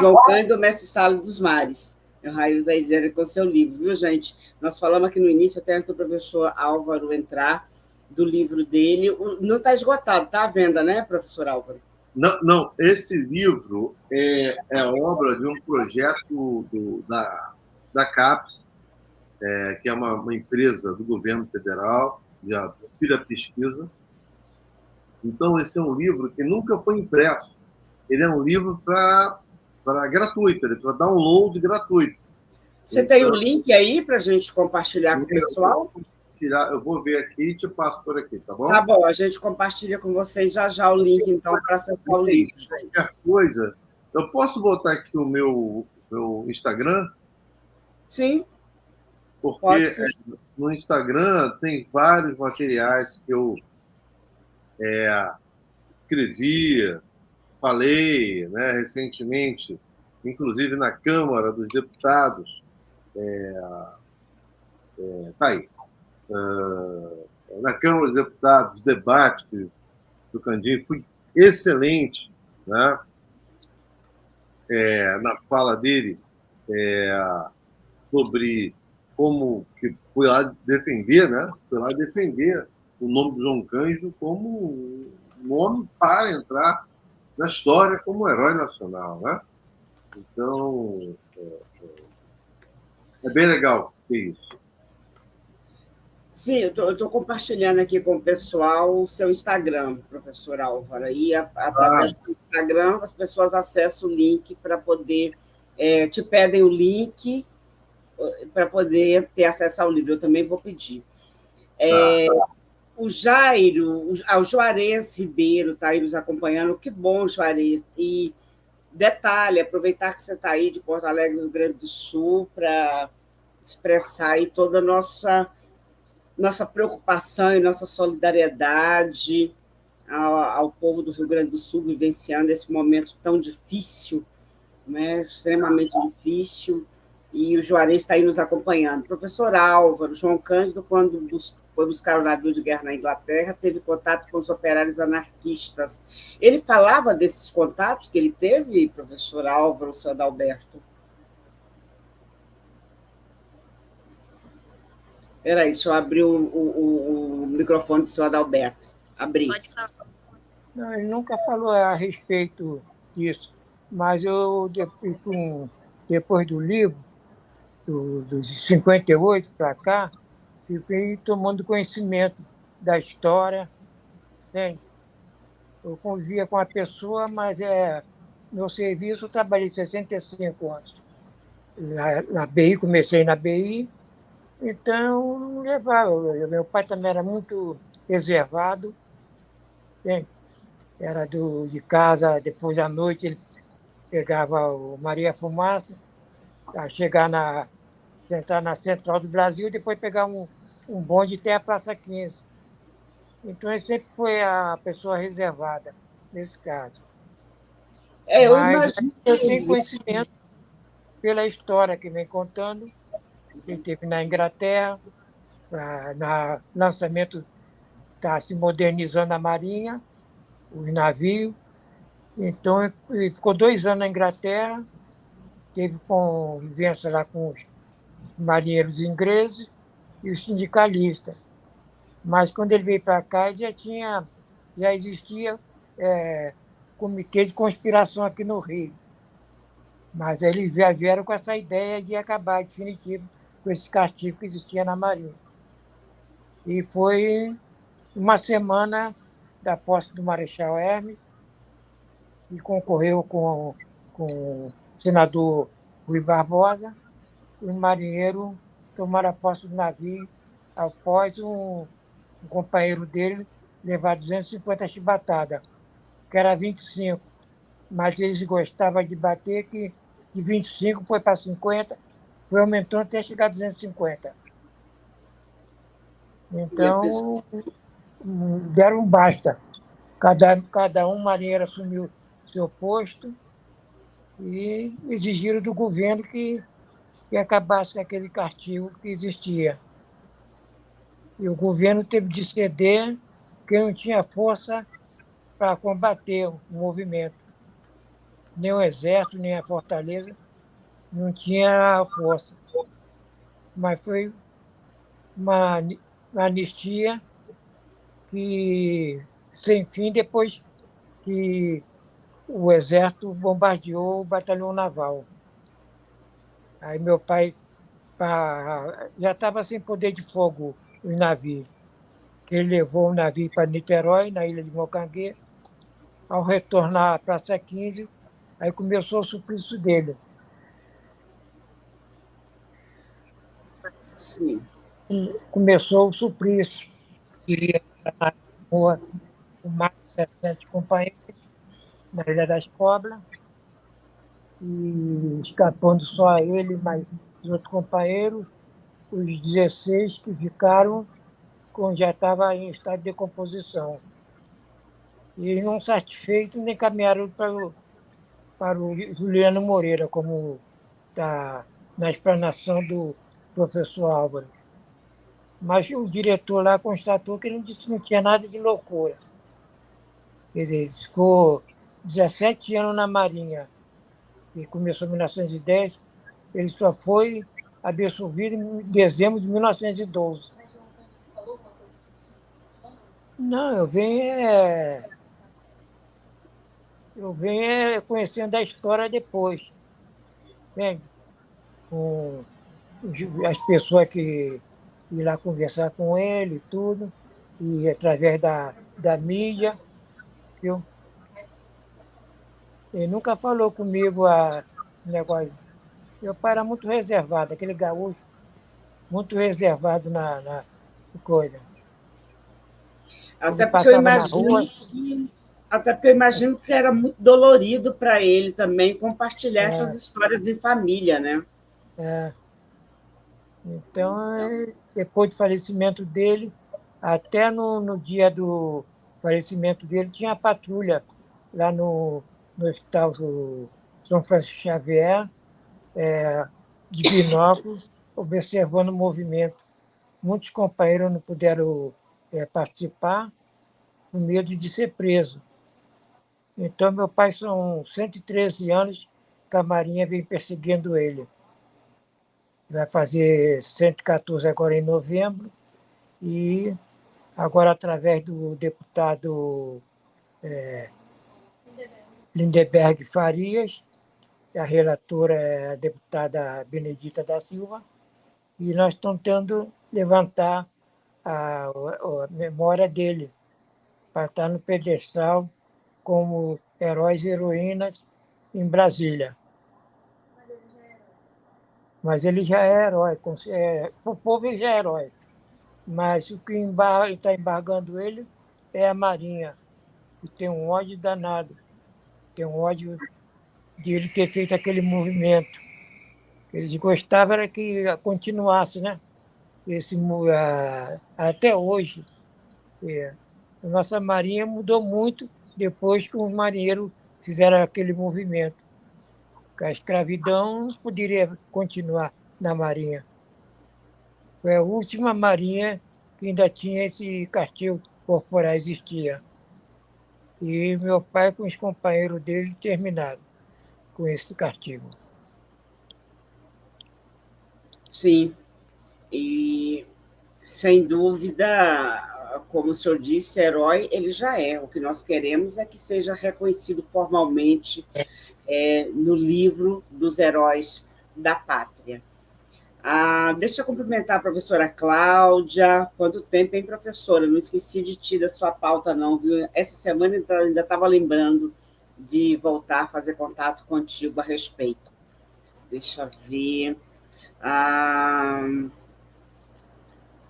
João Cândido, Mestre Sala dos Mares. O Raio da Isera com o seu livro, viu, gente? Nós falamos aqui no início, até antes do professor Álvaro entrar, do livro dele. Não está esgotado, está à venda, né, professor Álvaro? Não, esse livro é obra de um projeto da CAPES, que é uma empresa do governo federal, de auxílio à pesquisa. Então, esse é um livro que nunca foi impresso. ele é um livro para gratuito, ele é para download gratuito. Você tem o link aí para a gente compartilhar com o pessoal? Eu vou ver aqui e te passo por aqui, tá bom? Tá bom, a gente compartilha com vocês já o link, então, para acessar o livro, gente. Qualquer coisa, eu posso botar aqui o meu Instagram? Sim. Porque no Instagram tem vários materiais que eu escrevi, falei, né, recentemente, inclusive na Câmara dos Deputados. Tá aí. Na Câmara dos Deputados, o debate do Candim foi excelente, né? Na fala dele sobre como que foi lá defender, né? Foi lá defender o nome do João Cândido como um nome para entrar na história como herói nacional, né? Então, é bem legal ter isso. Sim, eu estou compartilhando aqui com o pessoal o seu Instagram, professor Álvaro. E através do Instagram, as pessoas acessam o link para poder... te pedem o link para poder ter acesso ao livro. Eu também vou pedir. O Jairo, o Juarez Ribeiro está aí nos acompanhando. Que bom, Juarez. E detalhe, aproveitar que você está aí de Porto Alegre, Rio Grande do Sul, para expressar aí toda a nossa preocupação e nossa solidariedade ao povo do Rio Grande do Sul, vivenciando esse momento tão difícil, né? Extremamente difícil, e o Juarez está aí nos acompanhando. Professor Álvaro, João Cândido, quando foi buscar o navio de guerra na Inglaterra, teve contato com os operários anarquistas. Ele falava desses contatos que ele teve, professor Álvaro, o senhor Adalberto? Espera aí, deixa eu abrir o microfone do senhor Adalberto. Abri. Pode falar. Não, ele nunca falou a respeito disso, mas eu, depois do livro, dos 58 para cá, fiquei tomando conhecimento da história. Entende? Eu convivia com a pessoa, mas meu serviço eu trabalhei 65 anos. Na BI, comecei na BI, então não levava. Meu pai também era muito reservado, entende? Era de casa, depois da noite ele pegava o Maria Fumaça, a sentar na Central do Brasil, e depois pegar um bonde até a Praça 15. Então ele sempre foi a pessoa reservada nesse caso. Eu Mas imagino. eu tenho conhecimento pela história que vem contando. Ele esteve na Inglaterra, no lançamento, está se modernizando a Marinha, os navios. Então, ele ficou 2 anos na Inglaterra, teve convivência lá com os marinheiros ingleses e os sindicalistas. Mas, quando ele veio para cá, já existia comitê de conspiração aqui no Rio. Mas eles já vieram com essa ideia de acabar definitivo com esse castigo que existia na Marinha. E foi uma semana da posse do Marechal Hermes, e concorreu com o senador Rui Barbosa. Os marinheiros tomaram a posse do navio após um companheiro dele levar 250 chibatadas, que era 25, mas eles gostavam de bater, que de 25 foi para 50, foi aumentando até chegar a 250. Então, deram um basta. Cada um marinheiro assumiu seu posto e exigiram do governo que acabasse com aquele castigo que existia. E o governo teve de ceder, porque não tinha força para combater o movimento. Nem o Exército, nem a Fortaleza não tinha força. Mas foi uma anistia que, sem fim, depois que o Exército bombardeou o batalhão naval. Aí meu pai já estava sem poder de fogo os navios. Ele levou o navio para Niterói, na ilha de Mocanguê, ao retornar à Praça 15, aí começou o suplício dele. Sim. E começou o suplício. Queria entrar na rua com mais de 17 companheiros, na Ilha das Cobras, e escapando só ele, mais os outros companheiros, os 16 que ficaram já estava em estado de decomposição. E não satisfeitos, nem caminharam para o Juliano Moreira, como está na explanação do professor Álvaro. Mas o diretor lá constatou que ele disse que não tinha nada de loucura. Ele ficou 17 anos na Marinha, e começou em 1910, ele só foi absolvido em dezembro de 1912. Não, eu venho conhecendo a história depois, entende? Com as pessoas que iam lá conversar com ele e tudo, e através da mídia, viu? Ele nunca falou comigo esse negócio. Meu pai era muito reservado, aquele gaúcho, muito reservado na coisa. Ele Até porque eu passava na imagino rua, que, até porque eu imagino que era muito dolorido para ele também compartilhar essas é, histórias em família, né? é, então, depois do falecimento dele, até no dia do falecimento dele, tinha a patrulha lá no Hospital São Francisco Xavier, de binóculos, observando o movimento. Muitos companheiros não puderam participar, com medo de ser preso. Então, meu pai, são 113 anos que a Marinha vem perseguindo ele. Vai fazer 114 agora em novembro, e agora, através do deputado Lindeberg Farias, a relatora é a deputada Benedita da Silva, e nós estamos tentando levantar a memória dele, para estar no pedestal como heróis e heroínas em Brasília. Mas ele já é herói, para o povo ele já é herói. Mas o que está embargando ele é a Marinha, que tem um ódio danado, tem um ódio de ele ter feito aquele movimento. Eles gostavam era que continuasse, né? Até hoje. É, a nossa Marinha mudou muito depois que os marinheiros fizeram aquele movimento. Que a escravidão não poderia continuar na Marinha. Foi a última Marinha que ainda tinha esse castigo corporal, existia. E meu pai, com os companheiros dele, terminaram com esse castigo. Sim. E, sem dúvida, como o senhor disse, herói ele já é. O que nós queremos é que seja reconhecido formalmente no livro dos heróis da pátria. Deixa eu cumprimentar a professora Cláudia. Quanto tempo, hein, professora? Não esqueci de ti da sua pauta, não, viu? Essa semana ainda estava lembrando de voltar a fazer contato contigo a respeito. Deixa eu ver. Ah,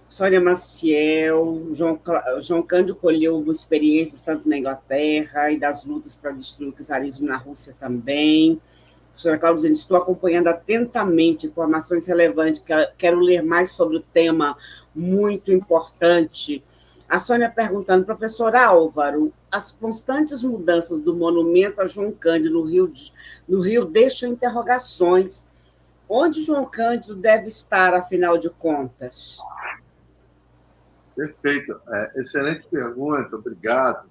Sônia Maciel, João Cândido colheu experiências tanto na Inglaterra e das lutas para destruir o czarismo na Rússia também. A professora Cláudia dizendo, estou acompanhando atentamente informações relevantes, quero ler mais sobre o tema, muito importante. A Sônia perguntando, professor Álvaro, as constantes mudanças do monumento a João Cândido no Rio deixam interrogações. Onde João Cândido deve estar, afinal de contas? Perfeito. Excelente pergunta, obrigado.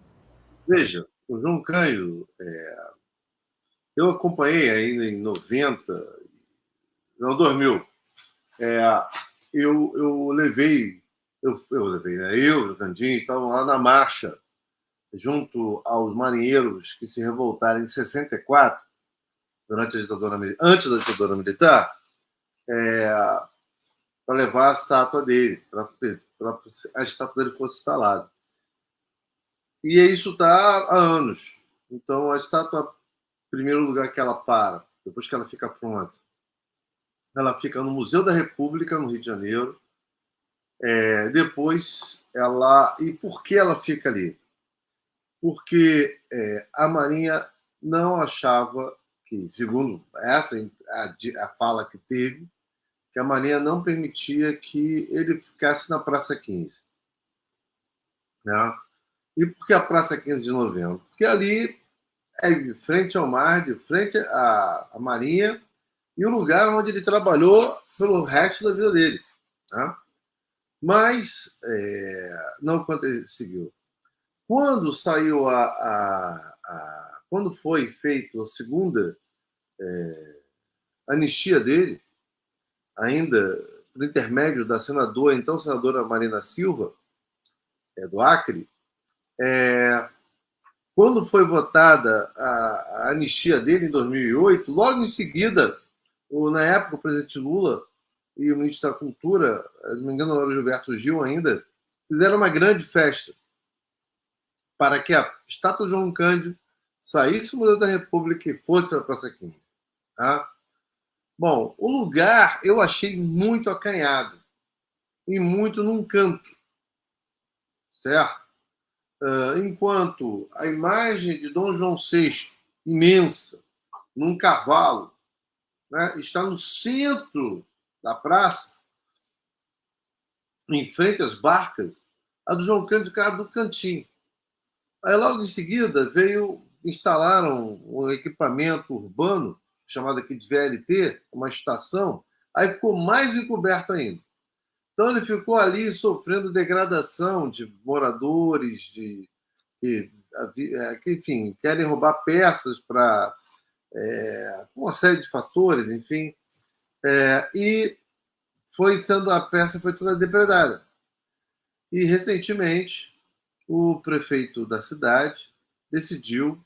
Veja, o João Cândido, eu acompanhei ainda em 90, não, 2000. Eu levei, né? Eu, o Candinho, estavam lá na marcha, junto aos marinheiros que se revoltaram em 64, antes da ditadura militar, para levar a estátua dele, para a estátua dele fosse instalada. E isso está há anos. Então, a estátua, em primeiro lugar que ela para, depois que ela fica pronta, ela fica no Museu da República, no Rio de Janeiro. Depois, ela... E por que ela fica ali? Porque a Marinha não achava que, segundo essa a fala que teve, que a Marinha não permitia que ele ficasse na Praça 15. Né? E por que a Praça 15 de Novembro? Porque ali é de frente ao mar, de frente à Marinha, e o lugar onde ele trabalhou pelo resto da vida dele. Né? Mas não conseguiu. Quando saiu quando foi feita a segunda anistia dele, ainda por intermédio da senadora, então senadora Marina Silva, do Acre, quando foi votada a anistia dele em 2008, logo em seguida, na época, o presidente Lula e o ministro da Cultura, se não me engano, era o Gilberto Gil ainda, fizeram uma grande festa para que a estátua de João Cândido saísse do Museu da República e fosse para a Praça 15. Tá? Bom, o lugar eu achei muito acanhado e muito num canto, certo? Enquanto a imagem de Dom João VI, imensa, num cavalo, né, está no centro da praça, em frente às barcas, a do João Cândido ficava do cantinho. Aí, logo em seguida, instalaram um equipamento urbano, chamado aqui de VLT, uma estação, aí ficou mais encoberto ainda. Então, ele ficou ali sofrendo degradação de moradores, que enfim, querem roubar peças para uma série de fatores, enfim. E a peça foi toda depredada. E, recentemente, o prefeito da cidade decidiu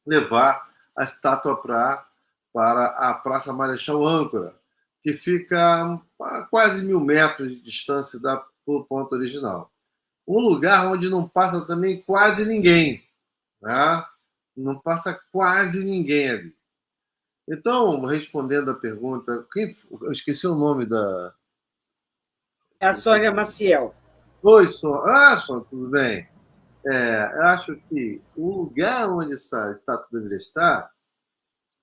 levar a estátua para a Praça Marechal Âncora, que fica a quase 1.000 metros de distância do ponto original. Um lugar onde não passa também quase ninguém. Né? Não passa quase ninguém ali. Então, respondendo a pergunta, eu esqueci o nome da... É a Sônia Maciel. Oi, Sônia. Sônia, tudo bem? Eu acho que o lugar onde essa estátua deveria estar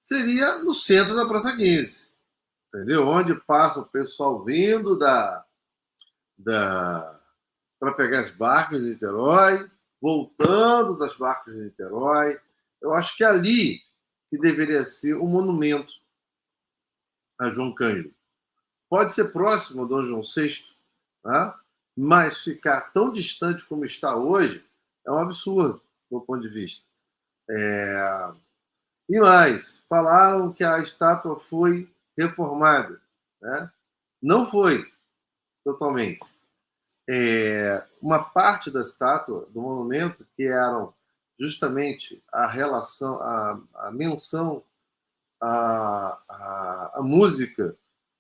seria no centro da Praça 15, entendeu? Onde passa o pessoal vindo para pegar as barcas de Niterói, voltando das barcas de Niterói. Eu acho que ali que deveria ser um monumento a João Cândido. Pode ser próximo a Dom João VI, tá? Mas ficar tão distante como está hoje é um absurdo, do meu ponto de vista. E mais, falaram que a estátua foi reformada. Né? Não foi totalmente. Uma parte da estátua, do monumento, que eram justamente a relação, a menção à música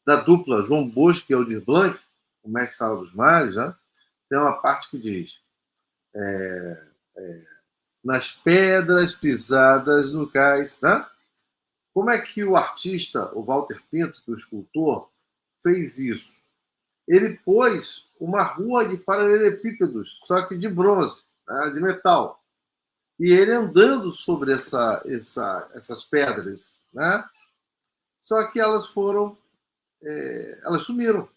da dupla João Bosco e Aldir Blanc, o Mestre Sala dos Mares, né? Tem uma parte que diz nas pedras pisadas no cais. Né? Como é que o artista, o Walter Pinto, que é o escultor, fez isso? Ele pôs uma rua de paralelepípedos, só que de bronze, né? De metal. E ele andando sobre essas pedras. Né? Só que elas elas sumiram.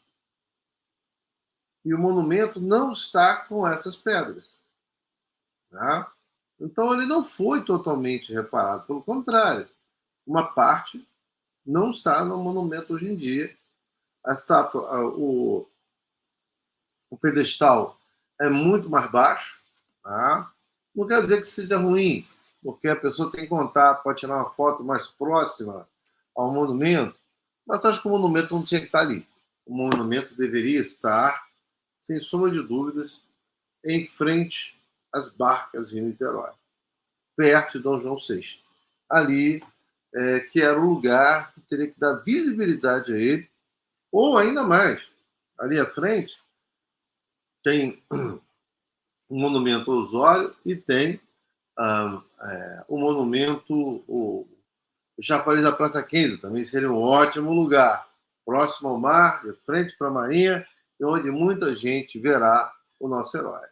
E o monumento não está com essas pedras. Né? Então, ele não foi totalmente reparado. Pelo contrário, uma parte não está no monumento hoje em dia. A estátua, o pedestal é muito mais baixo. Tá? Não quer dizer que seja ruim, porque a pessoa tem contato, pode tirar uma foto mais próxima ao monumento, mas acho que o monumento não tinha que estar ali. O monumento deveria estar, sem sombra de dúvidas, em frente às barcas em Niterói, perto de Dom João VI. Ali, que era o lugar que teria que dar visibilidade a ele, ou ainda mais, ali à frente tem um monumento ao Osório e tem o monumento, o Chafariz da Praça 15, também seria um ótimo lugar, próximo ao mar, de frente para a Marinha, e onde muita gente verá o nosso herói.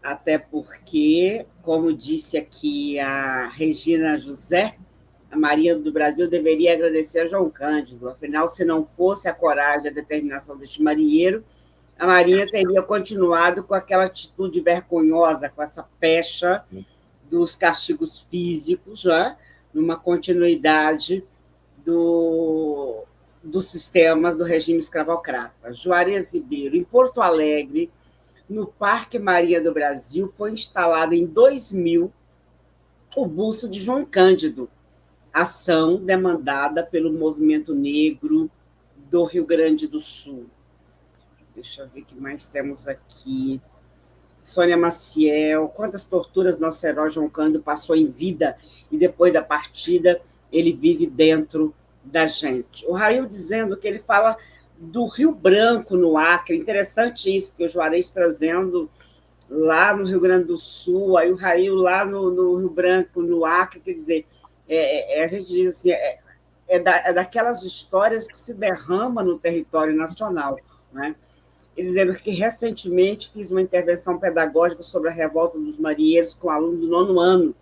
Até porque, como disse aqui a Regina José, a Marinha do Brasil deveria agradecer a João Cândido. Afinal, se não fosse a coragem e a determinação deste marinheiro, a Marinha teria continuado com aquela atitude vergonhosa, com essa pecha dos castigos físicos, né? Numa continuidade dos sistemas do regime escravocrata. Juarez Ribeiro, em Porto Alegre, no Parque Marinha do Brasil, foi instalado em 2000 o busto de João Cândido, ação demandada pelo movimento negro do Rio Grande do Sul. Deixa eu ver o que mais temos aqui. Sônia Maciel, quantas torturas nosso herói João Cândido passou em vida e depois da partida ele vive dentro da gente. O Rail dizendo que ele fala do Rio Branco, no Acre. Interessante isso, porque o Juarez trazendo lá no Rio Grande do Sul, aí o Rail lá no Rio Branco, no Acre, quer dizer, a gente diz assim, é daquelas histórias que se derrama no território nacional, né? Ele dizendo que recentemente fiz uma intervenção pedagógica sobre a revolta dos marinheiros com alunos do 9º ano.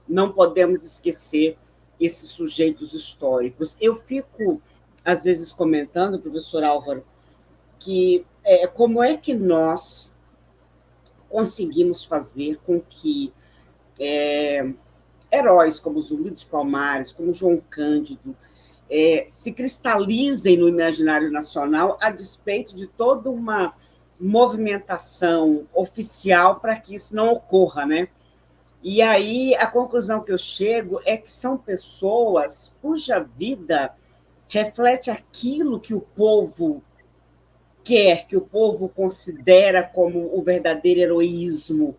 Não podemos esquecer esses sujeitos históricos. Eu fico, às vezes, comentando, professor Álvaro, que como é que nós conseguimos fazer com que heróis como Zumbi dos Palmares, como João Cândido, se cristalizem no imaginário nacional a despeito de toda uma movimentação oficial para que isso não ocorra, né? E aí a conclusão que eu chego é que são pessoas cuja vida reflete aquilo que o povo quer, que o povo considera como o verdadeiro heroísmo,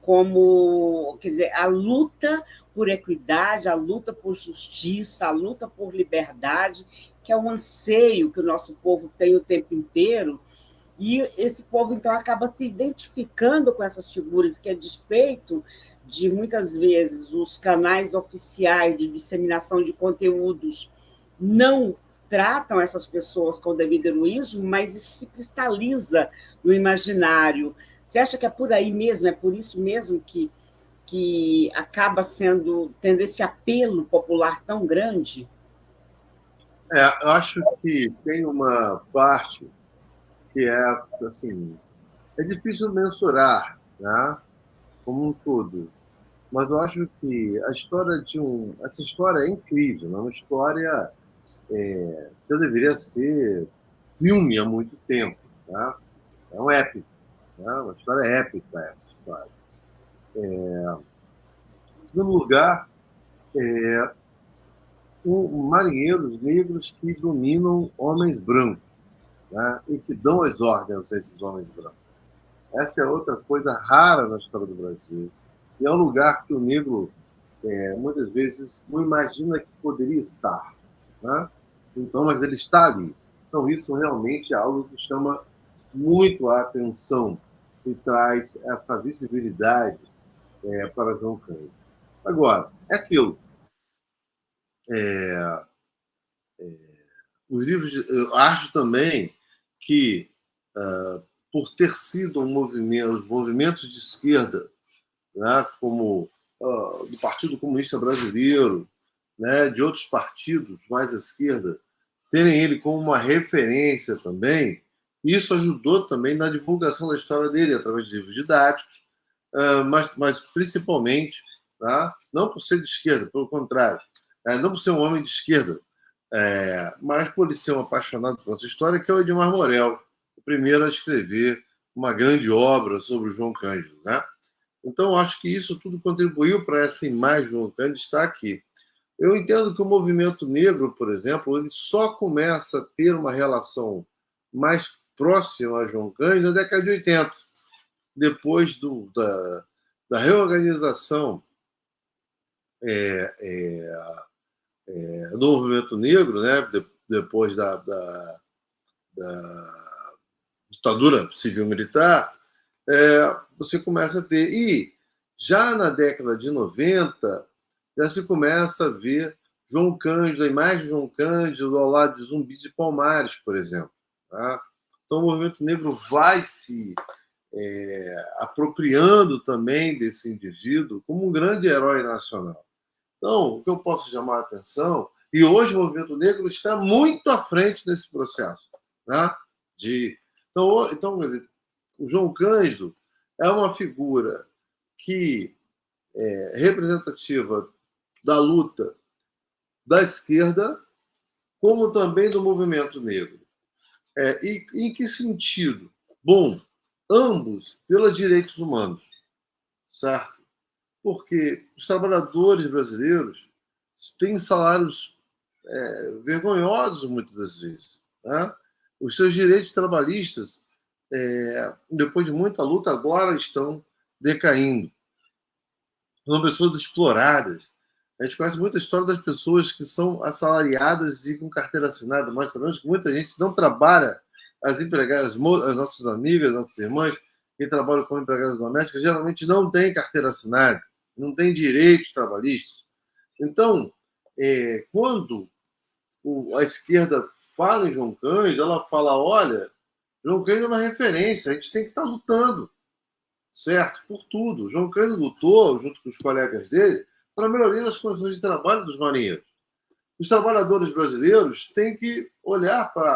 como, quer dizer, a luta por equidade, a luta por justiça, a luta por liberdade, que é um anseio que o nosso povo tem o tempo inteiro, e esse povo, então, acaba se identificando com essas figuras, que, a despeito de, muitas vezes, os canais oficiais de disseminação de conteúdos não tratam essas pessoas com o devido heroísmo, mas isso se cristaliza no imaginário. Você acha que é por aí mesmo, é por isso mesmo que acaba tendo esse apelo popular tão grande? Eu acho que tem uma parte que é, assim, é difícil mensurar, né, como um todo, mas eu acho que a história essa história é incrível, é uma história que já deveria ser filme há muito tempo, né? É um épico, né? Uma história épica essa história. Em segundo lugar, marinheiros negros que dominam homens brancos, né? E que dão as ordens a esses homens brancos. Essa é outra coisa rara na história do Brasil. E é um lugar que o negro, muitas vezes, não imagina que poderia estar, né? Então, mas ele está ali. Então, isso realmente é algo que chama muito a atenção e traz essa visibilidade para João Cândido. Agora, é aquilo. Os livros, eu acho também que, por ter sido os movimentos de esquerda, né, como do Partido Comunista Brasileiro, né, de outros partidos mais à esquerda, terem ele como uma referência também, isso ajudou também na divulgação da história dele, através de livros didáticos, mas principalmente, tá, não por ser de esquerda, pelo contrário, não por ser um homem de esquerda, mas por ele ser um apaixonado por essa história, que é o Edmar Morel, o primeiro a escrever uma grande obra sobre o João Cândido, né? Então, acho que isso tudo contribuiu para essa imagem do João Cândido estar aqui. Eu entendo que o movimento negro, por exemplo, ele só começa a ter uma relação mais próxima a João Cândido na década de 80, depois da reorganização do movimento negro, né? Depois da ditadura civil-militar, você começa a ter. E já na década de 90, já se começa a ver João Cândido, a imagem de João Cândido ao lado de Zumbi de Palmares, por exemplo. Tá? Então, o movimento negro vai se apropriando também desse indivíduo como um grande herói nacional. Então, o que eu posso chamar a atenção, e hoje o movimento negro está muito à frente desse processo. Tá? Então, quer dizer, o João Cândido é uma figura que é representativa da luta da esquerda, como também do movimento negro. E em que sentido? Bom, ambos pelos direitos humanos, certo? Porque os trabalhadores brasileiros têm salários vergonhosos muitas das vezes. Né? Os seus direitos trabalhistas, depois de muita luta, agora estão decaindo. São pessoas exploradas. A gente conhece muita história das pessoas que são assalariadas e com carteira assinada, mas sabemos que muita gente não trabalha. As empregadas, as nossas amigas, nossas irmãs que trabalham como empregadas domésticas, geralmente não têm carteira assinada, não têm direitos trabalhistas. Então, quando a esquerda fala em João Cândido, ela fala, olha, João Cândido é uma referência, a gente tem que estar lutando, certo? Por tudo. João Cândido lutou, junto com os colegas dele, para a melhoria das condições de trabalho dos marinheiros. Os trabalhadores brasileiros têm que olhar para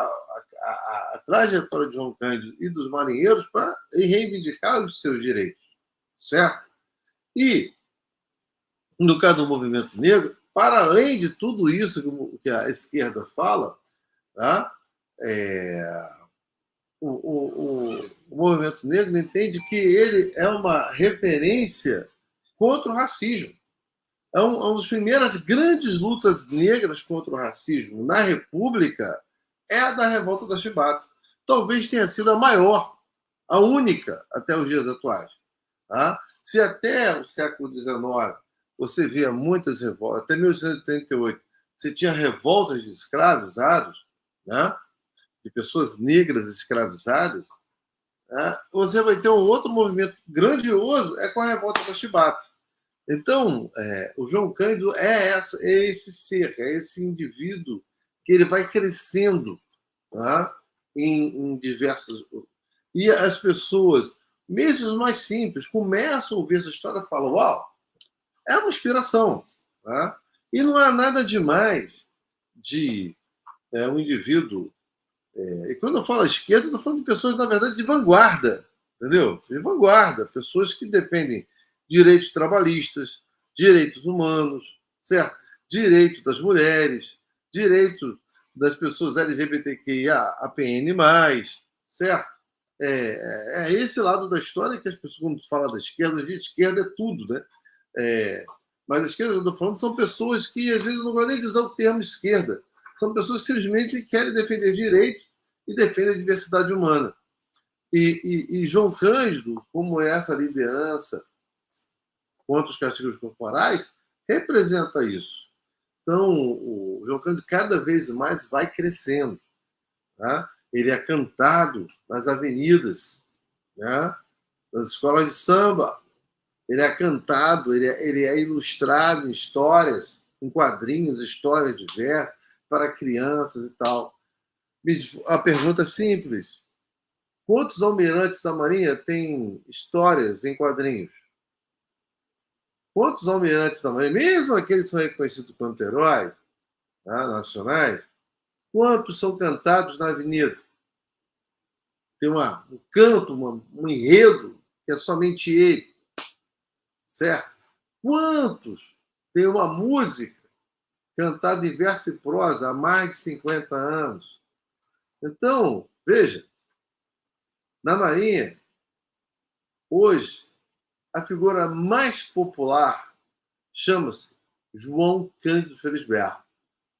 a trajetória de João Cândido e dos marinheiros para reivindicar os seus direitos, certo? E, no caso do movimento negro, para além de tudo isso que a esquerda fala, tá? O movimento negro entende que ele é uma referência contra o racismo. É uma das primeiras grandes lutas negras contra o racismo na República é a da Revolta da Chibata. Talvez tenha sido a maior, a única até os dias atuais. Tá? Se até o século XIX você via muitas revoltas, até 1888 você tinha revoltas de escravizados, né? De pessoas negras escravizadas, né? Você vai ter um outro movimento grandioso, com a Revolta da Chibata. Então, o João Cândido é esse ser, é esse indivíduo que ele vai crescendo, tá? em diversas... E as pessoas, mesmo as mais simples, começam a ouvir essa história e falam, uau, é uma inspiração. Tá? E não há nada demais de um indivíduo... e quando eu falo esquerda, eu estou falando de pessoas, na verdade, de vanguarda, entendeu? De vanguarda, pessoas que defendem direitos trabalhistas, direitos humanos, certo? Direito das mulheres, direito das pessoas LGBTQIA, APN+, certo? É esse lado da história que as pessoas, quando falam da esquerda, a esquerda é tudo, né? Mas a esquerda que eu estou falando são pessoas que, às vezes, não gostam nem de usar o termo esquerda. São pessoas que simplesmente querem defender direitos e defendem a diversidade humana. E João Cândido, como essa liderança contra os castigos corporais, representa isso. Então, o João Cândido cada vez mais vai crescendo. Tá? Ele é cantado nas avenidas, né? Nas escolas de samba. Ele é cantado, ele é ilustrado em histórias, em quadrinhos, histórias de verso, para crianças e tal. A pergunta é simples. Quantos almirantes da Marinha têm histórias em quadrinhos? Quantos almirantes da Marinha, mesmo aqueles que são reconhecidos como heróis, tá, nacionais, quantos são cantados na avenida? Tem um canto, um enredo, que é somente ele. Certo? Quantos tem uma música cantada em verso e prosa há mais de 50 anos? Então, veja, na Marinha, hoje, a figura mais popular chama-se João Cândido Felisberto,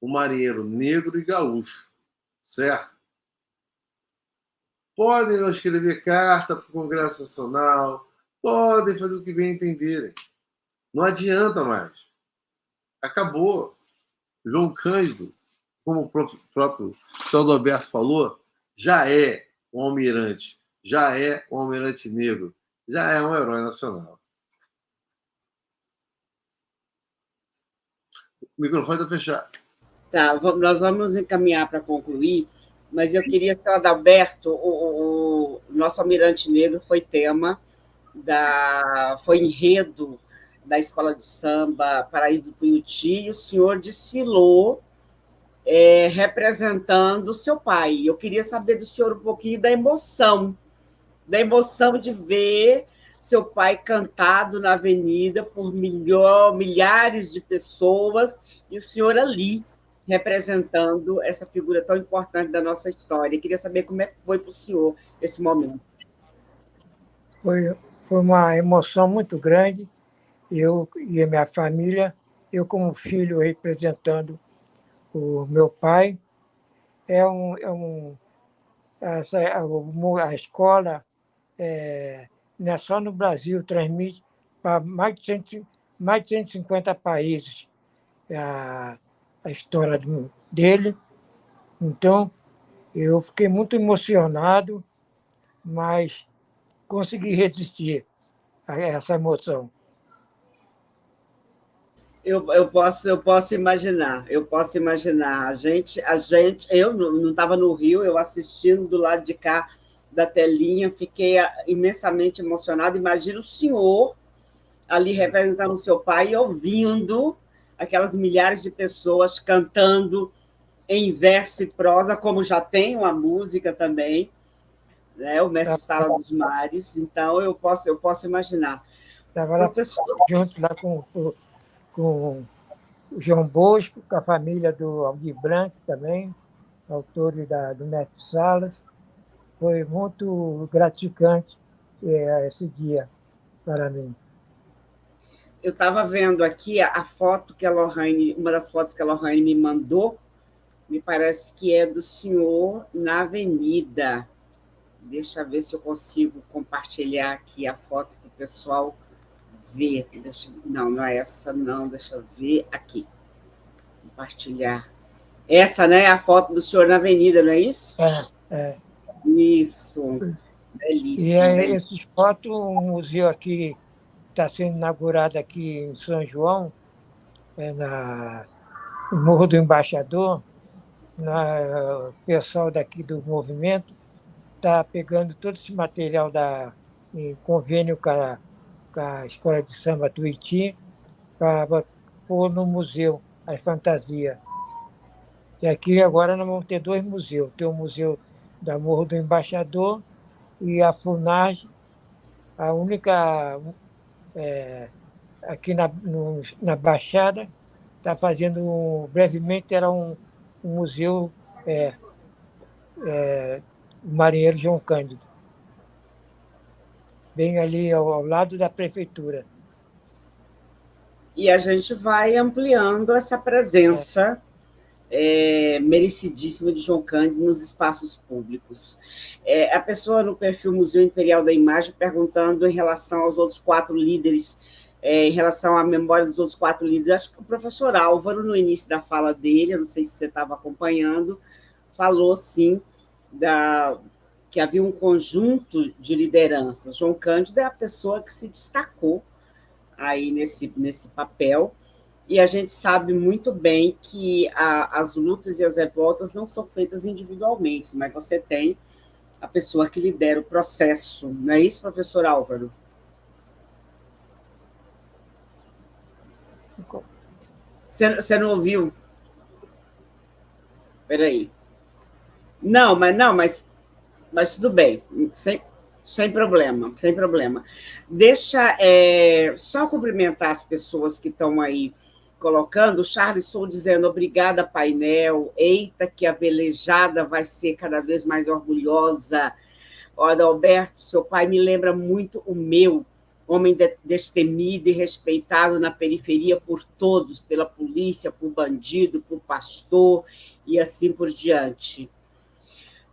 um marinheiro negro e gaúcho, certo? Podem não escrever carta para o Congresso Nacional, podem fazer o que bem entenderem. Não adianta mais. Acabou. João Cândido, como o próprio Alberto falou, já é um almirante negro. já é um herói nacional. O microfone está fechado. Tá, nós vamos encaminhar para concluir, mas eu queria, senhor Adalberto, o nosso Almirante Negro foi tema, foi enredo da Escola de Samba Paraíso do Tuiuti, e o senhor desfilou representando o seu pai. Eu queria saber do senhor um pouquinho da emoção de ver seu pai cantado na avenida por milhares de pessoas e o senhor ali representando essa figura tão importante da nossa história. Eu queria saber como é que foi para o senhor esse momento. Foi uma emoção muito grande. Eu e a minha família, eu como filho representando o meu pai, a escola não é só no Brasil, transmite para mais de 150 países a história dele. Então, eu fiquei muito emocionado, mas consegui resistir a essa emoção. Eu posso imaginar. Eu não estava no Rio, eu assistindo do lado de cá da telinha, fiquei imensamente emocionada. Imagina o senhor ali representando o seu pai e ouvindo aquelas milhares de pessoas cantando em verso e prosa, como já tem uma música também, né? O Mestre Sala dos Mares. Então, eu posso imaginar. Estava lá junto lá com o João Bosco, com a família do Aldir Blanc também, autor do Mestre Salas. Foi muito gratificante esse dia para mim. Eu estava vendo aqui a foto que a Lorraine, uma das fotos que a Lorraine me mandou, me parece que é do senhor na avenida. Deixa eu ver se eu consigo compartilhar aqui a foto para o pessoal ver. Não é essa, não. Deixa eu ver aqui. Compartilhar. Essa, né? É a foto do senhor na avenida, não é isso? É. Isso. Belíssimo. E esses fotos, um museu aqui está sendo inaugurado aqui em São João, no Morro do Embaixador. O pessoal daqui do movimento está pegando todo esse material em convênio com a Escola de Samba Tuiuti para pôr no museu as fantasias. E aqui agora nós vamos ter 2 museus. Tem o Museu da Morro do Embaixador e a FUNAG, a única aqui na Baixada, está fazendo, brevemente, era um museu do marinheiro João Cândido, bem ali ao lado da prefeitura. E a gente vai ampliando essa presença merecidíssima de João Cândido nos espaços públicos. A pessoa no perfil Museu Imperial da Imagem perguntando em relação aos outros 4 líderes, em relação à memória dos outros 4 líderes. Acho que o professor Álvaro, no início da fala dele, eu não sei se você estava acompanhando, falou, sim, que havia um conjunto de lideranças. João Cândido é a pessoa que se destacou aí nesse papel, e a gente sabe muito bem que as lutas e as revoltas não são feitas individualmente, mas você tem a pessoa que lidera o processo. Não é isso, professor Álvaro? Você não ouviu? Espera aí. Não, mas tudo bem, sem problema, sem problema. Deixa só cumprimentar as pessoas que estão aí colocando. O Charles Sou dizendo obrigada, painel. Eita, que a velejada vai ser cada vez mais orgulhosa. Adalberto, seu pai me lembra muito o meu, homem destemido e respeitado na periferia por todos, pela polícia, por bandido, por pastor e assim por diante.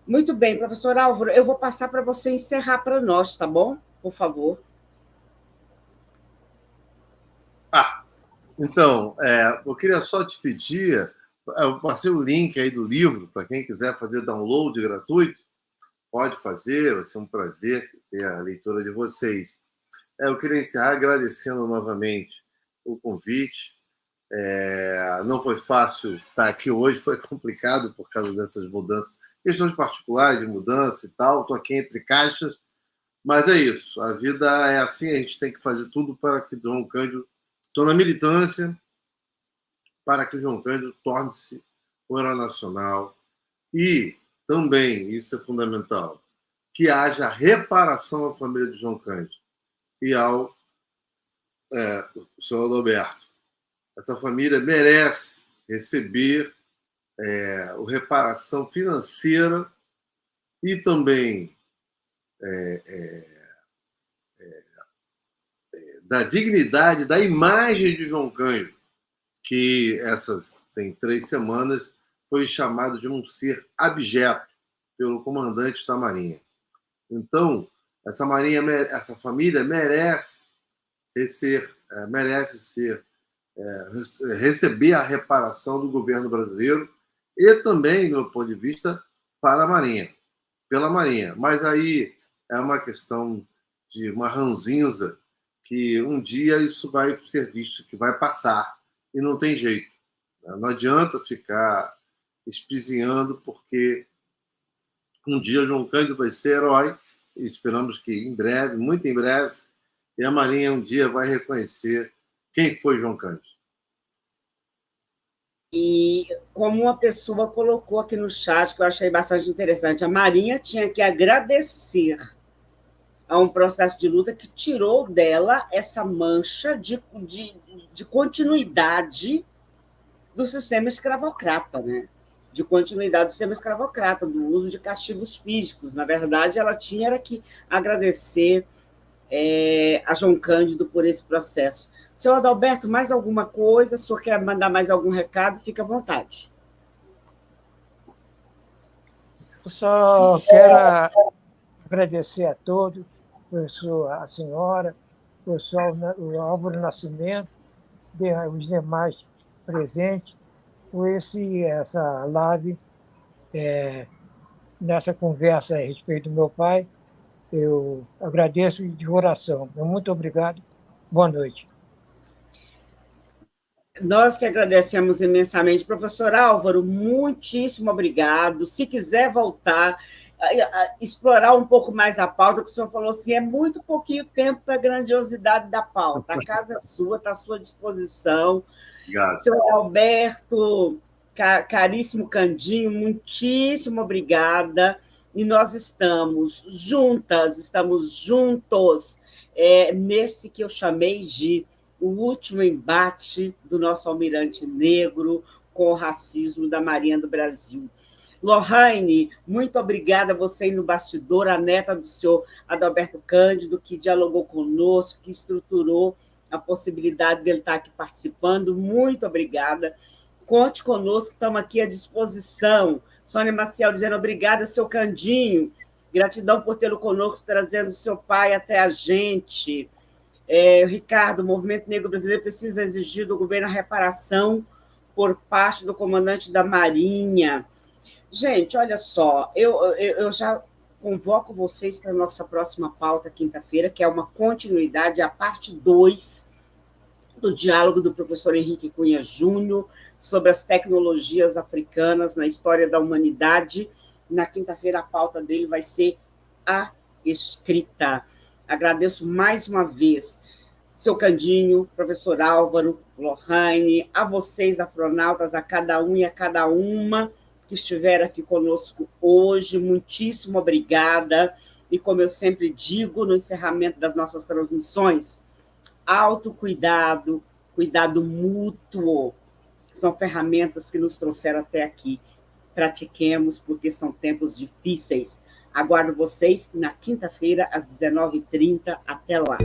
Muito bem, professor Álvaro, eu vou passar para você encerrar para nós, tá bom? Por favor. Então, eu queria só te pedir, eu passei o link aí do livro, para quem quiser fazer download gratuito, pode fazer, vai ser um prazer ter a leitura de vocês. Eu queria encerrar agradecendo novamente o convite. Não foi fácil estar aqui hoje, foi complicado por causa dessas mudanças, questões particulares de mudança e tal. Estou aqui entre caixas, mas é isso. A vida é assim, a gente tem que fazer tudo para que João Cândido, estou na militância, para que o João Cândido torne-se um herói nacional e também, isso é fundamental, que haja reparação à família de João Cândido e ao senhor Adalberto. Essa família merece receber a reparação financeira e também da dignidade, da imagem de João Cândido, que tem 3 semanas foi chamado de um ser abjeto pelo comandante da Marinha. Então, essa família merece receber a reparação do governo brasileiro e também, do meu ponto de vista, pela Marinha. Mas aí é uma questão de uma ranzinza que um dia isso vai ser visto, que vai passar, e não tem jeito. Não adianta ficar espizinhando, porque um dia João Cândido vai ser herói, e esperamos que em breve, muito em breve, e a Marinha um dia vai reconhecer quem foi João Cândido. E como uma pessoa colocou aqui no chat, que eu achei bastante interessante, a Marinha tinha que agradecer a um processo de luta que tirou dela essa mancha de continuidade do sistema escravocrata, né? De continuidade do sistema escravocrata, do uso de castigos físicos. Na verdade, ela tinha que agradecer a João Cândido por esse processo. Senhor Adalberto, mais alguma coisa? O senhor quer mandar mais algum recado? Fique à vontade. Eu só quero agradecer a todos, a senhora, o Álvaro Nascimento, os demais presentes, por essa live, nessa conversa a respeito do meu pai. Eu agradeço de coração. Muito obrigado. Boa noite. Nós que agradecemos imensamente. Professor Álvaro, muitíssimo obrigado. Se quiser voltar, explorar um pouco mais a pauta, que o senhor falou assim, é muito pouquinho tempo para a grandiosidade da pauta. A casa é sua, está à sua disposição. Obrigado. Senhor Alberto, caríssimo Candinho, muitíssimo obrigada. E nós estamos juntos nesse que eu chamei de o último embate do nosso almirante negro com o racismo da Marinha do Brasil. Lohane, muito obrigada a você aí no bastidor, a neta do senhor Adalberto Cândido, que dialogou conosco, que estruturou a possibilidade dele estar aqui participando. Muito obrigada. Conte conosco, estamos aqui à disposição. Sônia Maciel dizendo obrigada, seu Candinho. Gratidão por tê-lo conosco, trazendo seu pai até a gente. Ricardo, o Movimento Negro Brasileiro precisa exigir do governo a reparação por parte do comandante da Marinha. Gente, olha só, eu já convoco vocês para a nossa próxima pauta, quinta-feira, que é uma continuidade, a parte 2 do diálogo do professor Henrique Cunha Júnior sobre as tecnologias africanas na história da humanidade. Na quinta-feira, a pauta dele vai ser a escrita. Agradeço mais uma vez, seu Candinho, professor Álvaro, Lohane, a vocês, afronautas, a cada um e a cada uma que estiveram aqui conosco hoje. Muitíssimo obrigada. E como eu sempre digo no encerramento das nossas transmissões, autocuidado, cuidado mútuo, são ferramentas que nos trouxeram até aqui. Pratiquemos, porque são tempos difíceis. Aguardo vocês na quinta-feira, às 19h30. Até lá.